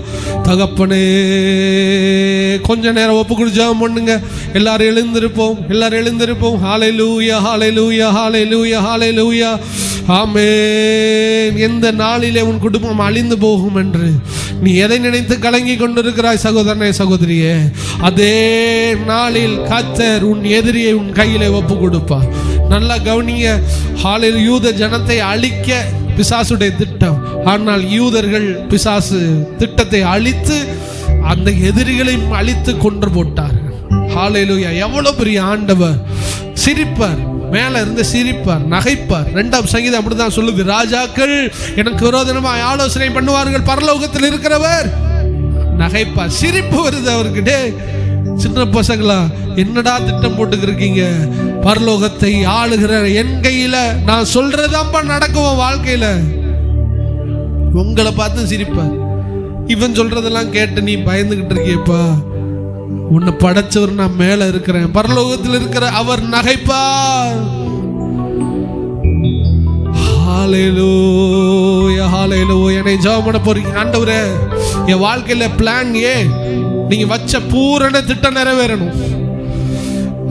தகப்பனே, கொஞ்ச நேரம் ஒப்புக்கொடு ஜெபம் பண்ணுங்க. எல்லாரும் எழுந்திருப்போம், எல்லாரும் எழுந்திருப்போம். ஹல்லேலூயா, ஹல்லேலூயா, ஹல்லேலூயா, ஹல்லேலூயா. ஆமென். எந்த நாளிலே உன் குடும்பம் அழிந்து போகும் என்று நீ எதை நினைத்து கலங்கி கொண்டிருக்கிறாய் சகோதரனே, சகோதரியே, அதே நாளில் கர்த்தர் உன் எதிரியை உன் கையிலே ஒப்பு கொடுப்பார். நல்லா கவனிங்க. ஹல்லேலூயா. யூத ஜனத்தை அழிக்க பிசாசுடைய திட்டம். ஆனால் யூதர்கள் பிசாசு திட்டத்தை அழித்து அந்த எதிரிகளையும் அழித்து கொன்று போட்டார்கள். ஹல்லேலூயா. எவ்வளவு பெரிய ஆண்டவர்! சிரிப்பார், மேல இருந்து சிரிப்பார், நகைப்பார். 2ஆம் சங்கீதம் அப்படிதான் சொல்லுது. ராஜாக்கள் எனக்கு விரோதமாய் ஆலோசனை பண்ணுவார்கள், பரலோகத்தில் இருக்கிறவர் நகைப்பார். சிரிப்பு வருது அவருக்கு. டே சின்ன பசங்களா, என்னடா திட்டம் போட்டுக்கிருக்கீங்க? பரலோகத்தை ஆளுகிற என் கையில நான் சொல்றதாப்பா நடக்கும் வாழ்க்கையில. உங்களை பார்த்து சிரிப்பார். இவன் சொல்றதெல்லாம் கேட்டு நீ பயந்துகிட்டு இருக்கியப்பா. உன்னை படைச்சவர் நான் மேல இருக்கிறேன், பரலோகத்தில் இருக்கிற அவர் நகைப்பார். ஹல்லேலூயா, ஹல்லேலூயா. என்னை ஜெபம் பண்ண போறீங்க. ஆண்டவரே, என் வாழ்க்கையில பிளான் ஏ நீங்க வச்ச பூரண திட்டம் நிறைவேறணும்.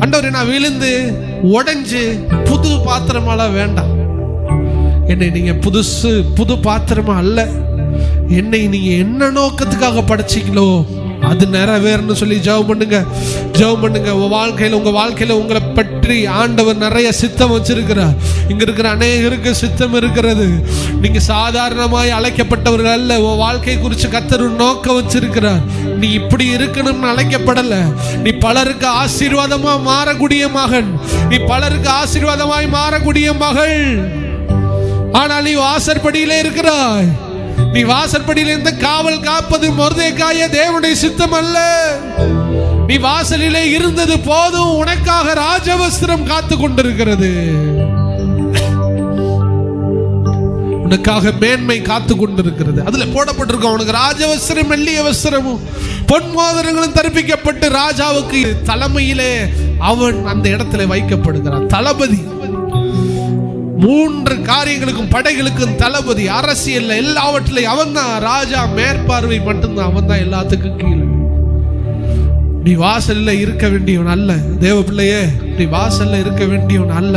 ஆண்டவரே, நான் விழுந்து உடைஞ்சு புது பாத்திரமாலாம் வேண்டாம். என்னை நீங்க புது பாத்திரமா அல்ல, என்னை நீங்க என்ன நோக்கத்துக்காக படைச்சீங்களோ அது நிறைவேறன்னு சொல்லி ஜெபம் பண்ணுங்க, ஜெபம் பண்ணுங்க. உங்க வாழ்க்கையில உங்களை பற்றி ஆண்டவர் நிறைய சித்தம் வச்சிருக்கிறார். இங்க இருக்கிற அநேகருக்கு சித்தம் இருக்கிறது. நீங்க சாதாரணமாய் அழைக்கப்பட்டவர்கள் அல்ல. உன் வாழ்க்கை குறித்து கர்த்தர் நோக்கம் வச்சிருக்கிறார். நீ இப்படி இருக்கணும்னு அழைக்கப்படல. நீ பலருக்கு ஆசீர்வாதமா மாறக்கூடிய மகன், நீ பலருக்கு ஆசீர்வாதமாய் மாறக்கூடிய மகள். ஆனால் நீ வாசற்படியிலே இருக்கிறாய். நீ வாசற்படியில இருந்து காவல் காப்பது மொர்தெகாயே தேவனுடைய சித்தம் அல்ல. நீ வாசலிலே இருந்தது போதும், உனக்காக ராஜவஸ்திரம் காத்து கொண்டிருக்கிறது. உனக்காக மேன்மை காத்து கொண்டிருக்கிறது. அதுல போடப்பட்டிருக்கும், உனக்கு ராஜவஸ்திரம் மெல்லிய வஸ்திரமும் பொன் மோதிரங்களும் தரிப்பிக்கப்பட்டு ராஜாவுக்கு தலைமையிலே அவன் அந்த இடத்துல வைக்கப்படுகிறான். தளபதி, 3 காரியங்களுக்கும் படைகளுக்கும் தளபதி. அரசியல்ல எல்லாவற்றிலையும் அவன் தான் ராஜா. மேற்பார்வை மட்டும்தான், அவன் தான் எல்லாத்துக்கும் கீழே. நீ வாசல்ல இருக்க வேண்டியவன் அல்ல தேவ பிள்ளையே, நீ வாசல்ல இருக்க வேண்டியவன் அல்ல.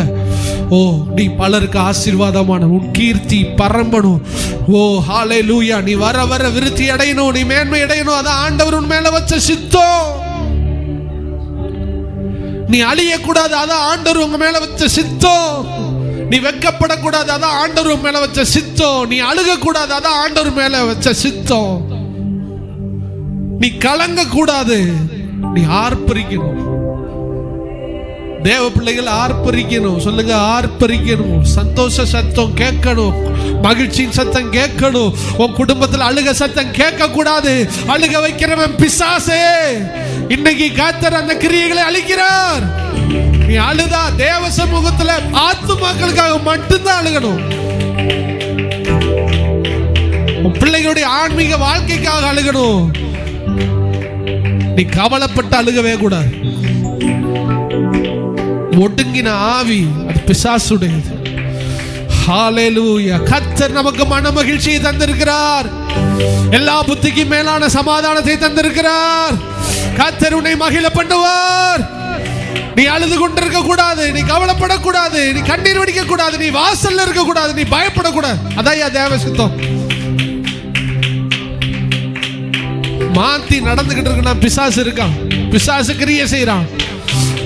ஓ, நீ பலருக்கு ஆசீர்வாதமான உன் கீர்த்தி பரம்பணும். ஓ ஹல்லேலூயா. நீ வர வர விருத்தி அடையணும், நீ மேன்மை அடையணும். அதான் ஆண்டவர் உன் மேல வச்ச சித்தம். நீ அழியக்கூடாது, அதான் ஆண்டவர் உங்க மேல வச்ச சித்தம். நீ வெட்கப்படக்கூடாது, அதான் ஆண்டவர் மேல வச்ச சித்தம். நீ அழுக கூடாது, அதான் ஆண்டவர் மேல வச்ச சித்தம். நீ கலங்க கூடாது, நீ ஆர்ப்பரிக்கணும். தேவ பிள்ளைகள் ஆர்ப்பரிக்கணும். சொல்லுங்க, ஆர்ப்பரிக்கணும். சந்தோஷ சத்தம் கேட்கணும், மகிழ்ச்சியின் சத்தம் கேட்கணும். உன் குடும்பத்தில் அழுக சத்தம் கேட்க கூடாது. அழுக வைக்கிறவன் பிசாசே. இன்னைக்கு கர்த்தர் அந்த கிரியைகளை அழிக்கிறார். நீ அழுதா தேவ சமூகத்துல ஆத்துமாக்களுக்காக மட்டும்தான் அழுகணும். உன் பிள்ளைகளுடைய ஆன்மீக வாழ்க்கைக்காக அழுகணும். நீ கவலைப்பட்டு அழுகவே கூடாது. ஒடுங்கின ஆவி அது பிசாசுடையது. ஹல்லேலூயா. கர்த்தர் நமக்கு மன மகிழ்ச்சியை தந்திருக்கிறார். எல்லா புத்திக்கு மேலான சமாதானத்தை தந்திருக்கிறார். கர்த்தர் உன்னை மகிழ பண்ணுவார். நீ அழுது கொண்டிருக்க கூடாது, நீ கவலைப்படக்கூடாது, நீ கண்ணீர் வடிக்க கூடாது, நீ வாசல்ல இருக்க கூடாது, நீ பயப்படக்கூடாது. அதான் தேவ சித்தம். மாத்தி நடந்துகிட்டு இருக்குன்னா பிசாசு இருக்கான், பிசாசு கிரியை செய்யறான்.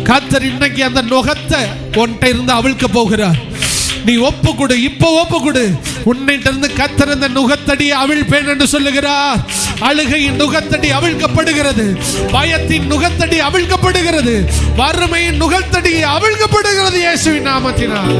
கர்த்தர் இன்னைக்கு அந்த நுகத்தை உன்கிட்ட இருந்து அவிழ்க்க போகிறார். நீ ஒப்பு கொடு, இப்ப ஒப்பு கொடு. உன்னிட்ட இருந்து கர்த்தர் இந்த நுகத்தடி அவிழ்ப்பேன் என்று சொல்லுகிறார். அழுகையின் நுகத்தடி அவிழ்க்கப்படுகிறது, பயத்தின் நுகத்தடி அவிழ்க்கப்படுகிறது, வறுமையின் நுகத்தடி அவிழ்க்கப்படுகிறது இயேசுவின் நாமத்தினால்.